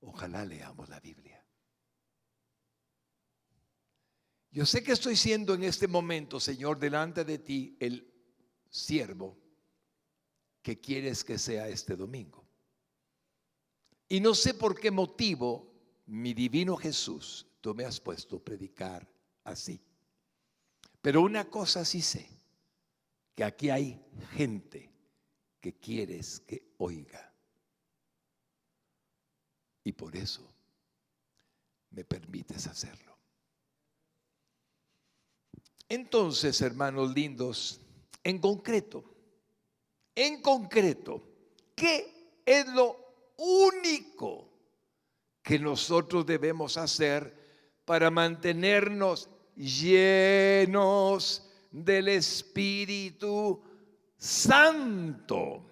[SPEAKER 1] Ojalá leamos la Biblia. Yo sé que estoy siendo en este momento, Señor, delante de ti, el siervo que quieres que sea este domingo. Y no sé por qué motivo, mi divino Jesús, tú me has puesto a predicar así. Pero una cosa sí sé, que aquí hay gente que quieres que oiga. Y por eso me permites hacerlo. Entonces, hermanos lindos, en concreto, ¿qué es lo único que nosotros debemos hacer para mantenernos llenos del Espíritu Santo?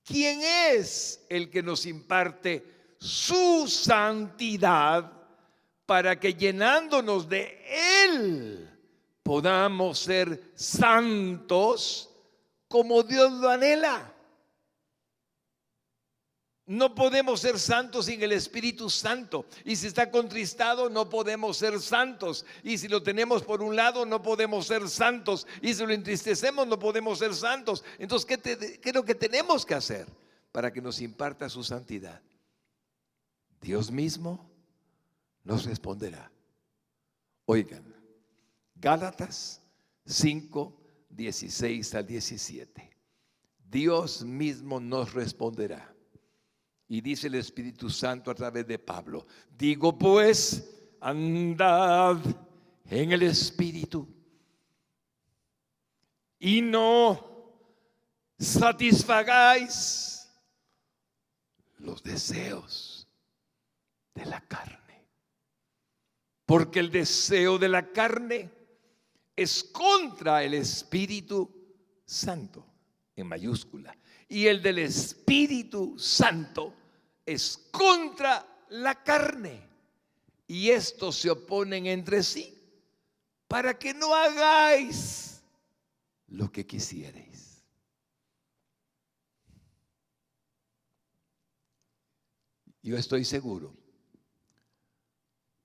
[SPEAKER 1] ¿Quién es el que nos imparte su santidad para que llenándonos de Él podamos ser santos como Dios lo anhela? No podemos ser santos sin el Espíritu Santo. Y si está contristado, no podemos ser santos. Y si lo tenemos por un lado, no podemos ser santos. Y si lo entristecemos, no podemos ser santos. Entonces, ¿qué es lo que tenemos que hacer para que nos imparta su santidad? Dios mismo nos responderá. Oigan, Gálatas 5, 16 al 17. Dios mismo nos responderá. Y dice el Espíritu Santo a través de Pablo: digo pues, andad en el Espíritu y no satisfagáis los deseos de la carne. Porque el deseo de la carne es contra el Espíritu Santo, en mayúscula. Y el del Espíritu Santo es contra la carne. Y estos se oponen entre sí para que no hagáis lo que quisierais. Yo estoy seguro,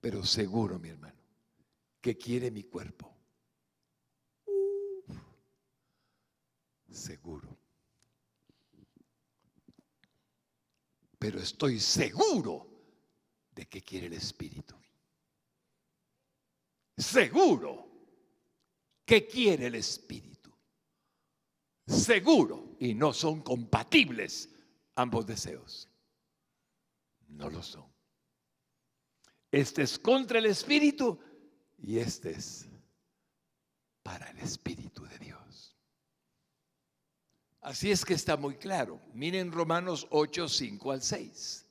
[SPEAKER 1] pero seguro, mi hermano, que quiere mi cuerpo. Seguro. Pero estoy seguro de que quiere el Espíritu. Seguro que quiere el Espíritu. Seguro. Y no son compatibles ambos deseos. No lo son. Este es contra el Espíritu y este es para el Espíritu de Dios. Así es que está muy claro. Miren Romanos 8, 5 al 6.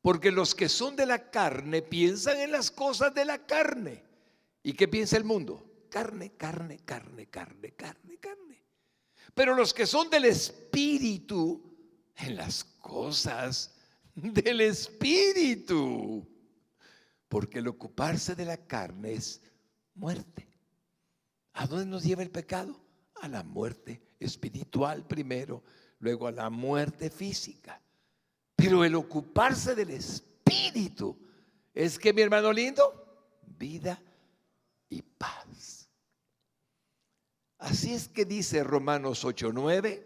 [SPEAKER 1] Porque los que son de la carne piensan en las cosas de la carne. ¿Y qué piensa el mundo? Carne, carne, carne, carne, carne, carne. Pero los que son del Espíritu, en las cosas del Espíritu. Porque el ocuparse de la carne es muerte. ¿A dónde nos lleva el pecado? A la muerte espiritual primero, luego a la muerte física. Pero el ocuparse del Espíritu es que, mi hermano lindo, vida y paz. Así es que dice Romanos 8:9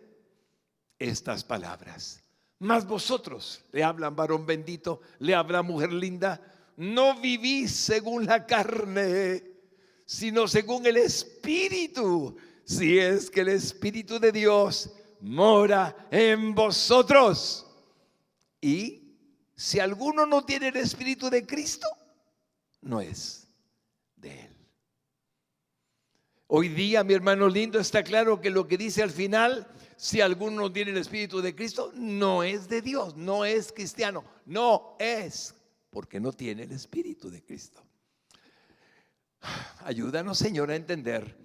[SPEAKER 1] estas palabras. Mas vosotros, le hablan varón bendito, le habla mujer linda, no vivís según la carne, sino según el Espíritu, si es que el Espíritu de Dios mora en vosotros. Y si alguno no tiene el Espíritu de Cristo, no es de Él. Hoy día, mi hermano lindo, está claro que lo que dice al final, si alguno no tiene el Espíritu de Cristo, no es de Dios, no es cristiano, no es, porque no tiene el Espíritu de Cristo. Ayúdanos, Señor, a entender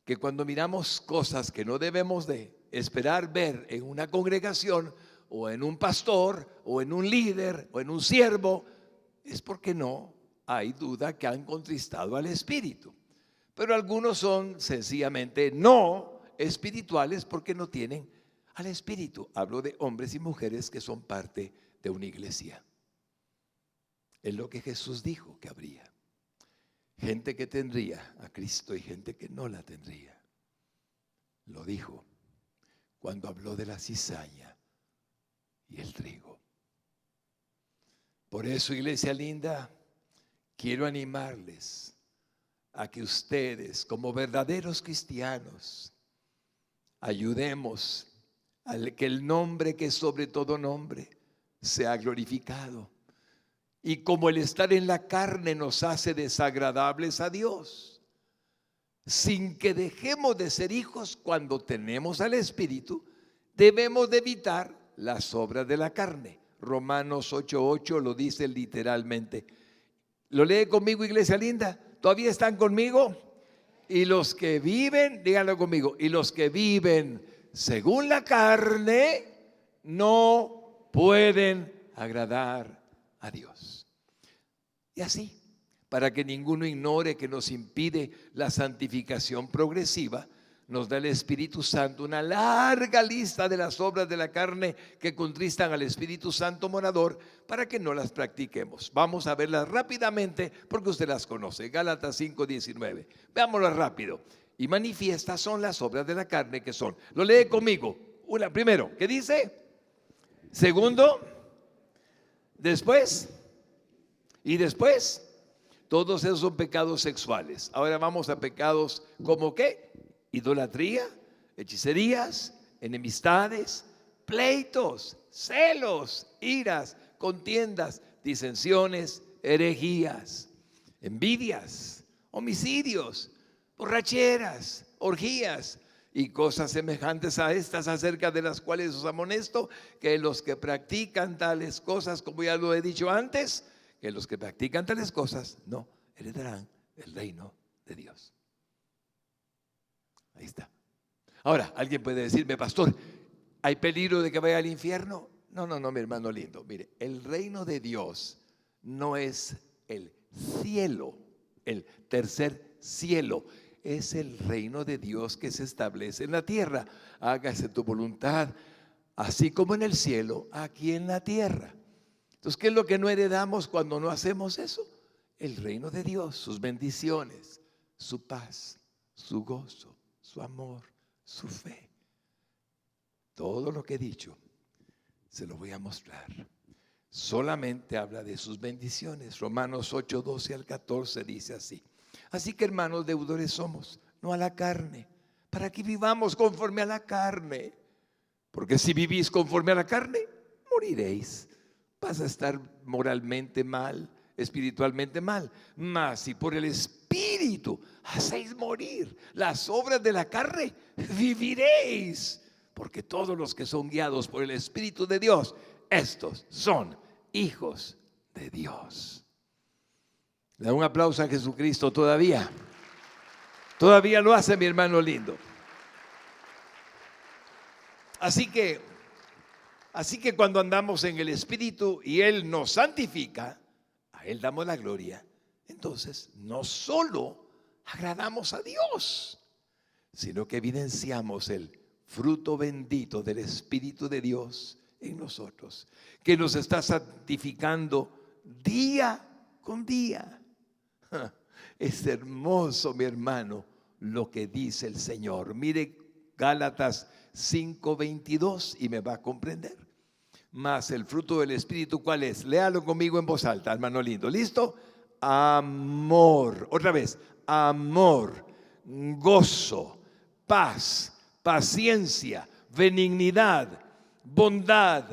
[SPEAKER 1] que cuando miramos cosas que no debemos de esperar ver en una congregación, o en un pastor, o en un líder, o en un siervo, es porque no hay duda que han contristado al Espíritu. Pero algunos son sencillamente no espirituales porque no tienen al Espíritu. Hablo de hombres y mujeres que son parte de una iglesia. Es lo que Jesús dijo que habría. Gente que tendría a Cristo y gente que no la tendría. Lo dijo cuando habló de la cizaña y el trigo. Por eso, iglesia linda, quiero animarles a que ustedes, como verdaderos cristianos, ayudemos a que el nombre que es sobre todo nombre sea glorificado. Y como el estar en la carne nos hace desagradables a Dios, sin que dejemos de ser hijos cuando tenemos al Espíritu, debemos de evitar las obras de la carne. Romanos 8:8 lo dice literalmente. ¿Lo lee conmigo, iglesia linda? ¿Todavía están conmigo? Y los que viven, díganlo conmigo, y los que viven según la carne no pueden agradar a Dios. Y así, para que ninguno ignore que nos impide la santificación progresiva, nos da el Espíritu Santo una larga lista de las obras de la carne que contristan al Espíritu Santo morador, para que no las practiquemos. Vamos a verlas rápidamente porque usted las conoce. Gálatas 5:19. Veámoslas rápido. Y manifiestas son las obras de la carne, que son. Lo lee conmigo. Primero, ¿qué dice? Segundo, después, y después, todos esos son pecados sexuales. Ahora vamos a pecados como ¿qué? Idolatría, hechicerías, enemistades, pleitos, celos, iras, contiendas, disensiones, herejías, envidias, homicidios, borracheras, orgías y cosas semejantes a estas, acerca de las cuales os amonesto, que los que practican tales cosas, como ya lo he dicho antes, que los que practican tales cosas no heredarán el reino de Dios. Ahí está. Ahora, alguien puede decirme, pastor, ¿hay peligro de que vaya al infierno? No, mi hermano lindo. Mire, el reino de Dios no es el cielo, el tercer cielo. Es el reino de Dios que se establece en la tierra. Hágase tu voluntad, así como en el cielo, aquí en la tierra. Entonces, ¿qué es lo que no heredamos cuando no hacemos eso? El reino de Dios, sus bendiciones, su paz, su gozo, su amor, su fe. Todo lo que he dicho se lo voy a mostrar. Solamente habla de sus bendiciones. Romanos 8:12 al 14 dice así. Así que, hermanos, deudores somos, no a la carne, para que vivamos conforme a la carne. Porque si vivís conforme a la carne, moriréis. Vas a estar moralmente mal, espiritualmente mal. Mas si por el Espíritu hacéis morir las obras de la carne, viviréis. porque todos los que son guiados por el Espíritu de Dios, estos son hijos de Dios. Le da un aplauso a Jesucristo todavía. Todavía lo hace, mi hermano lindo. Así que cuando andamos en el Espíritu y Él nos santifica, a Él damos la gloria. Entonces, no solo agradamos a Dios, sino que evidenciamos el fruto bendito del Espíritu de Dios en nosotros, que nos está santificando día con día. Es hermoso, mi hermano, lo que dice el Señor. Mire Gálatas 5:22 y me va a comprender. Mas el fruto del Espíritu, ¿cuál es? Léalo conmigo en voz alta, hermano lindo. ¿Listo? Amor. Otra vez. Amor, gozo, paz, paciencia, benignidad, bondad,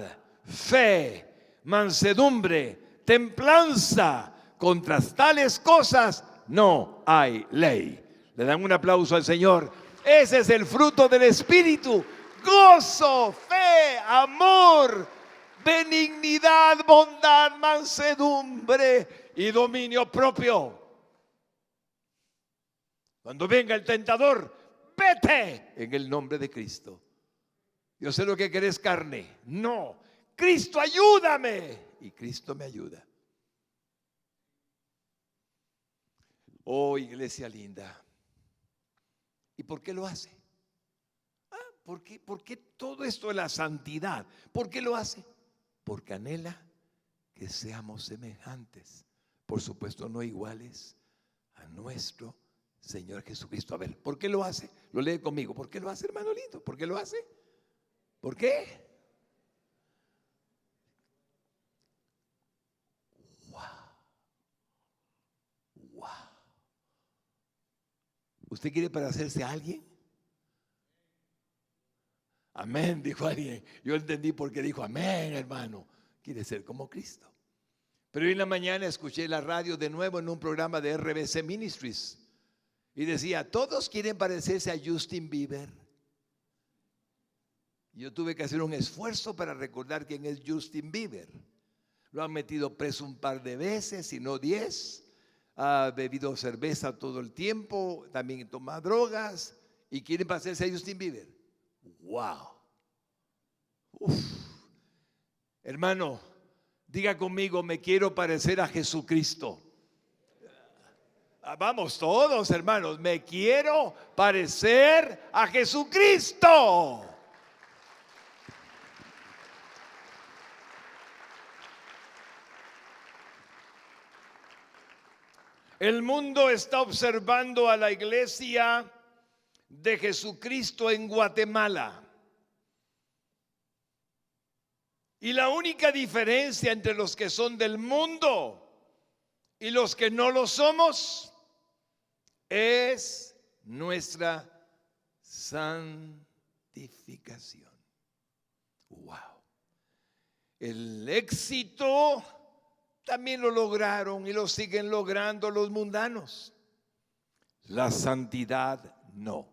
[SPEAKER 1] fe, mansedumbre, templanza. Contra tales cosas no hay ley. Le dan un aplauso al Señor. Ese es el fruto del Espíritu: gozo, fe, amor, benignidad, bondad, mansedumbre y dominio propio. Cuando venga el tentador, vete en el nombre de Cristo. Yo sé lo que querés, carne. No, Cristo, ayúdame. Y Cristo me ayuda. Oh, iglesia linda. ¿Y por qué lo hace? ¿Por qué todo esto de la santidad? ¿Por qué lo hace? Porque anhela que seamos semejantes, por supuesto no iguales, a nuestro Señor Jesucristo. A ver, ¿por qué lo hace? Lo lee conmigo. ¿Por qué lo hace, hermano lindo? ¿Por qué lo hace? ¿Por qué? Wow. ¿Usted quiere parecerse a alguien? Amén, dijo alguien. Yo entendí por qué dijo amén, hermano. Quiere ser como Cristo. Pero hoy en la mañana escuché la radio de nuevo en un programa de RBC Ministries y decía: todos quieren parecerse a Justin Bieber. Yo tuve que hacer un esfuerzo para recordar quién es Justin Bieber. Lo han metido preso un par de veces, si no 10. Ha bebido cerveza todo el tiempo, también toma drogas y quieren parecerse a Justin Bieber. Wow. Uf. Hermano, diga conmigo: me quiero parecer a Jesucristo. Vamos todos, hermanos, me quiero parecer a Jesucristo. El mundo está observando a la iglesia de Jesucristo en Guatemala. Y la única diferencia entre los que son del mundo y los que no lo somos es nuestra santificación. Wow. El éxito también lo lograron y lo siguen logrando los mundanos. La santidad no.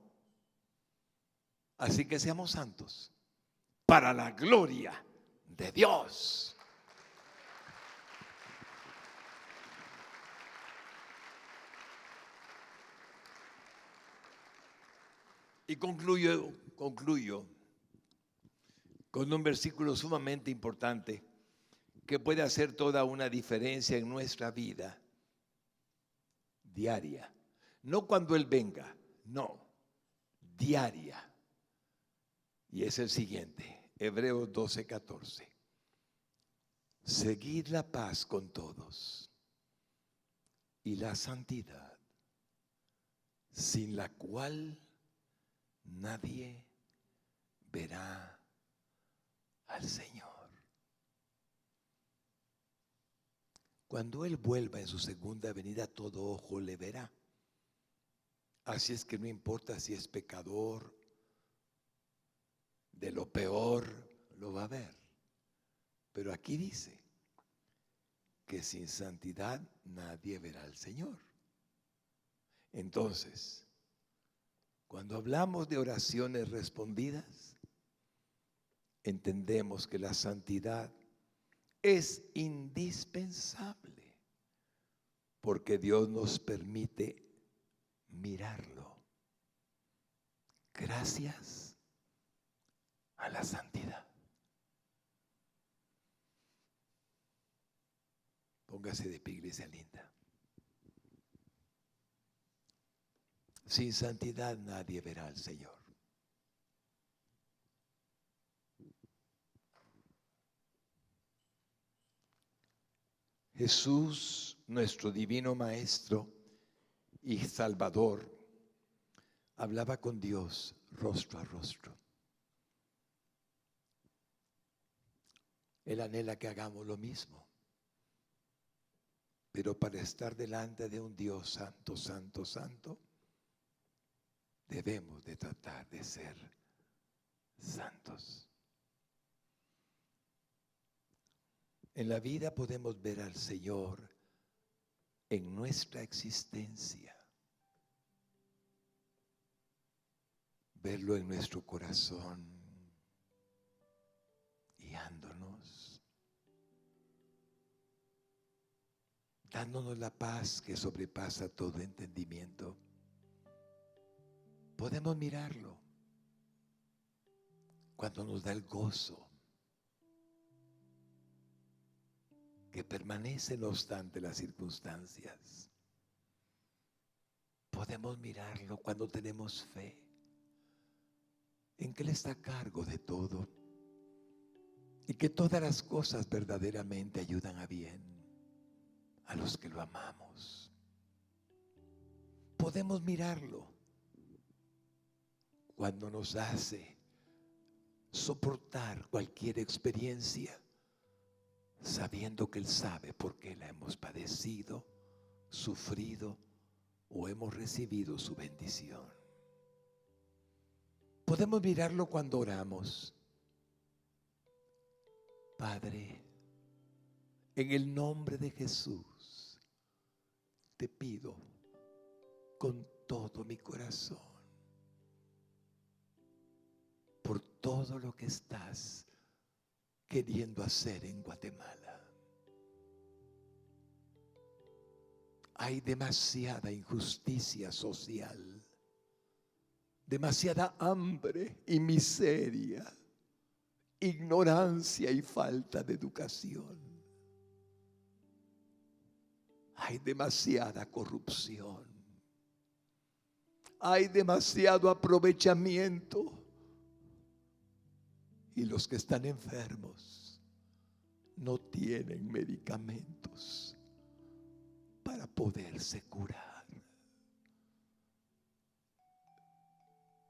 [SPEAKER 1] Así que seamos santos para la gloria de Dios. Y concluyo con un versículo sumamente importante que puede hacer toda una diferencia en nuestra vida diaria. No cuando Él venga, no, diaria. Y es el siguiente, Hebreos 12:14. Seguid la paz con todos y la santidad, sin la cual nadie verá al Señor. Cuando Él vuelva en su segunda venida, todo ojo le verá. Así es que no importa si es pecador, de lo peor lo va a ver. Pero aquí dice que sin santidad nadie verá al Señor. Entonces, cuando hablamos de oraciones respondidas, entendemos que la santidad es indispensable porque Dios nos permite mirarlo gracias a la santidad. Póngase de pie, iglesia linda. Sin santidad nadie verá al Señor. Jesús, nuestro divino Maestro y Salvador, hablaba con Dios rostro a rostro. Él anhela que hagamos lo mismo. Pero para estar delante de un Dios santo, santo, santo, debemos de tratar de ser santos. En la vida podemos ver al Señor en nuestra existencia, verlo en nuestro corazón, guiándonos, dándonos la paz que sobrepasa todo entendimiento. Podemos mirarlo cuando nos da el gozo que permanece no obstante las circunstancias. Podemos mirarlo cuando tenemos fe en que Él está a cargo de todo y que todas las cosas verdaderamente ayudan a bien a los que lo amamos. Podemos mirarlo cuando nos hace soportar cualquier experiencia, sabiendo que Él sabe por qué la hemos padecido, sufrido o hemos recibido su bendición. Podemos mirarlo cuando oramos. Padre, en el nombre de Jesús, te pido con todo mi corazón por todo lo que estás queriendo hacer en Guatemala. Hay demasiada injusticia social, demasiada hambre y miseria, ignorancia y falta de educación. Hay demasiada corrupción. Hay demasiado aprovechamiento. Y los que están enfermos no tienen medicamentos para poderse curar.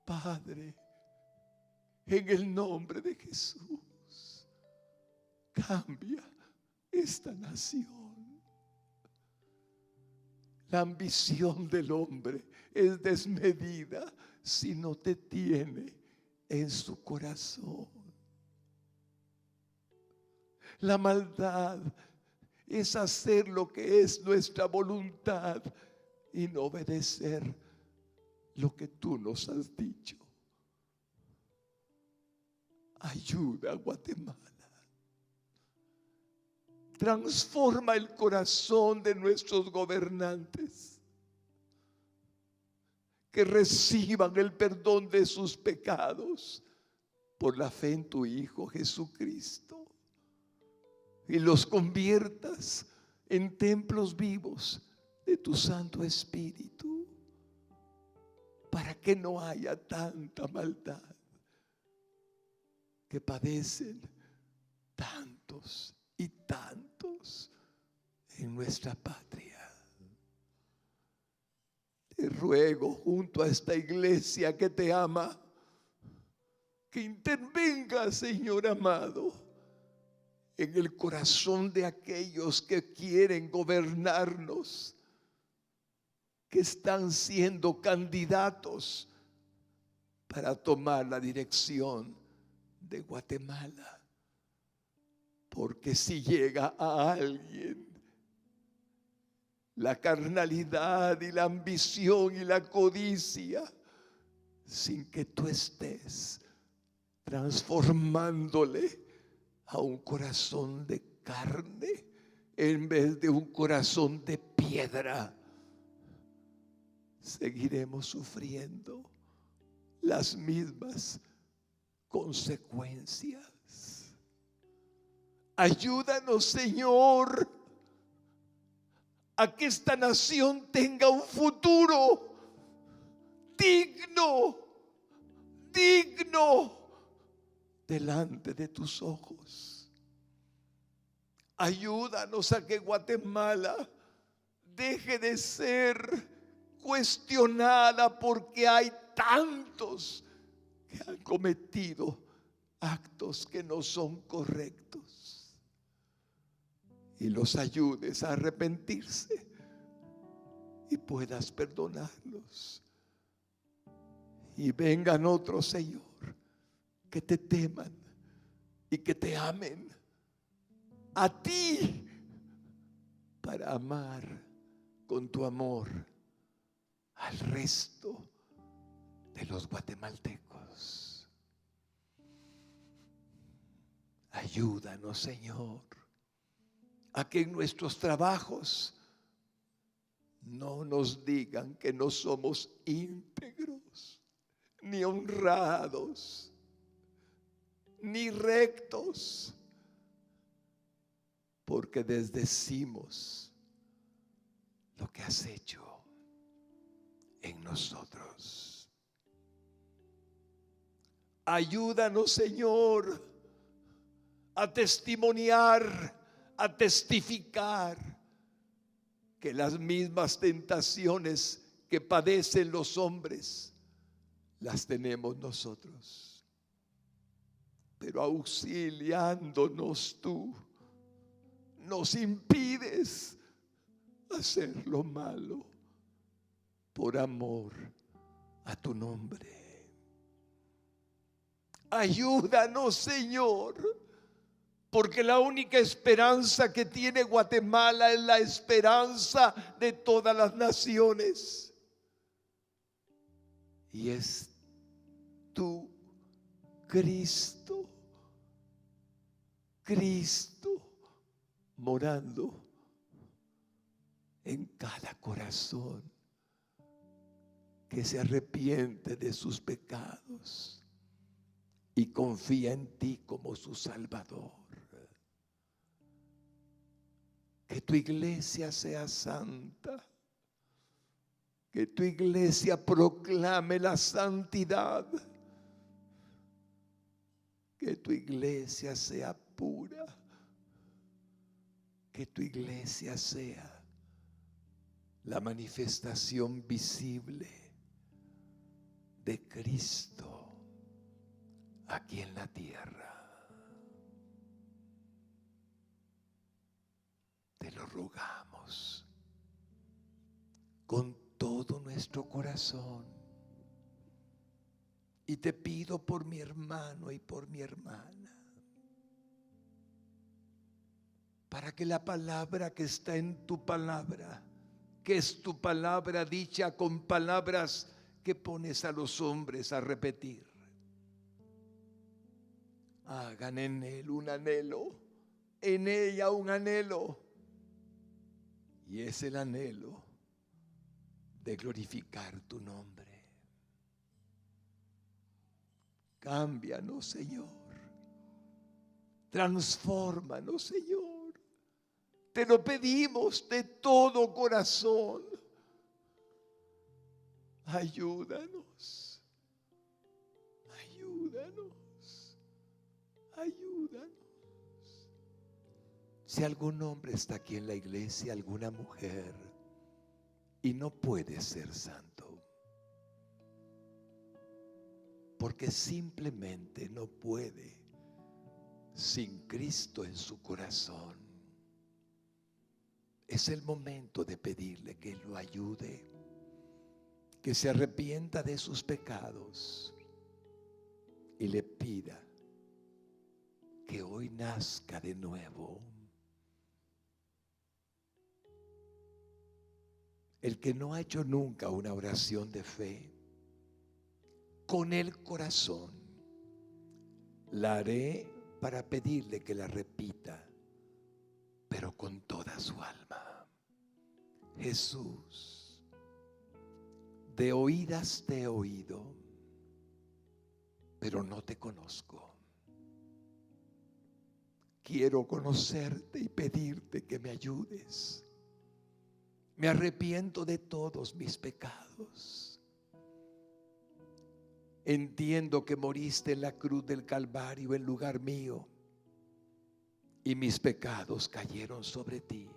[SPEAKER 1] Padre, en el nombre de Jesús, cambia esta nación. La ambición del hombre es desmedida si no te tiene en su corazón. La maldad es hacer lo que es nuestra voluntad y no obedecer lo que tú nos has dicho. Ayuda a Guatemala. Transforma el corazón de nuestros gobernantes, que reciban el perdón de sus pecados por la fe en tu Hijo Jesucristo, y los conviertas en templos vivos de tu Santo Espíritu, para que no haya tanta maldad que padecen tantos y tantos en nuestra patria. Te ruego junto a esta iglesia que te ama, que intervenga, Señor amado, en el corazón de aquellos que quieren gobernarnos, que están siendo candidatos para tomar la dirección de Guatemala. Porque si llega a alguien la carnalidad y la ambición y la codicia, sin que tú estés, transformándole a un corazón de carne en vez de un corazón de piedra, seguiremos sufriendo las mismas consecuencias. Ayúdanos, Señor, a que esta nación tenga un futuro digno delante de tus ojos. Ayúdanos a que Guatemala deje de ser cuestionada porque hay tantos que han cometido actos que no son correctos, y los ayudes a arrepentirse y puedas perdonarlos. Y vengan otros, Señor, que te teman y que te amen a ti, para amar con tu amor al resto de los guatemaltecos. Ayúdanos, Señor, a que en nuestros trabajos no nos digan que no somos íntegros, ni honrados, ni rectos, porque desdecimos lo que has hecho en nosotros. Ayúdanos, Señor, a testimoniar, a testificar que las mismas tentaciones que padecen los hombres las tenemos nosotros, pero auxiliándonos tú, nos impides hacer lo malo por amor a tu nombre. Ayúdanos, Señor, porque la única esperanza que tiene Guatemala es la esperanza de todas las naciones, y es tu Cristo, morando en cada corazón que se arrepiente de sus pecados y confía en ti como su Salvador. Que tu iglesia sea santa, que tu iglesia proclame la santidad, que tu iglesia sea pura, que tu iglesia sea la manifestación visible de Cristo aquí en la tierra. Te lo rogamos con todo nuestro corazón, y te pido por mi hermano y por mi hermana, para que la palabra que está en tu palabra, que es tu palabra dicha con palabras que pones a los hombres a repetir, hagan en él un anhelo, en ella un anhelo, y es el anhelo de glorificar tu nombre. Cámbianos, Señor. Transfórmanos, Señor. Te lo pedimos de todo corazón. Ayúdanos. Ayúdanos. Ayúdanos. Si algún hombre está aquí en la iglesia, alguna mujer, y no puede ser santo, porque simplemente no puede sin Cristo en su corazón, es el momento de pedirle que lo ayude, que se arrepienta de sus pecados y le pida que hoy nazca de nuevo. El que no ha hecho nunca una oración de fe con el corazón, La haré para pedirle que la repita, pero con toda su alma. Jesús, de oídas te he oído, pero no te conozco. Quiero conocerte y pedirte que me ayudes. Me arrepiento de todos mis pecados. Entiendo que moriste en la cruz del Calvario en lugar mío y mis pecados cayeron sobre ti.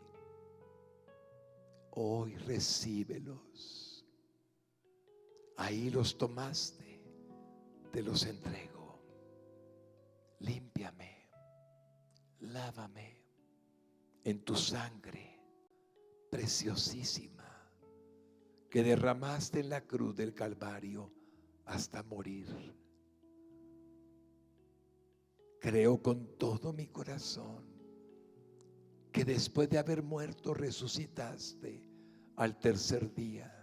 [SPEAKER 1] Hoy recíbelos. Ahí los tomaste, te los entrego. Límpiame, lávame en tu sangre preciosísima que derramaste en la cruz del Calvario hasta morir. Creo con todo mi corazón que después de haber muerto resucitaste al tercer día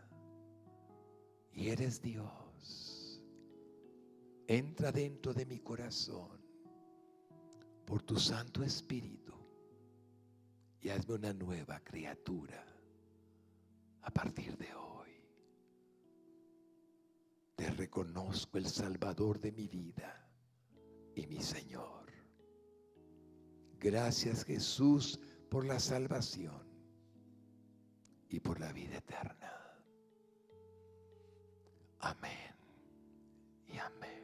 [SPEAKER 1] y eres Dios. Entra dentro de mi corazón por tu Santo Espíritu y hazme una nueva criatura a partir de hoy. Te reconozco el Salvador de mi vida y mi Señor. Gracias, Jesús, por la salvación y por la vida eterna. Amén y amén.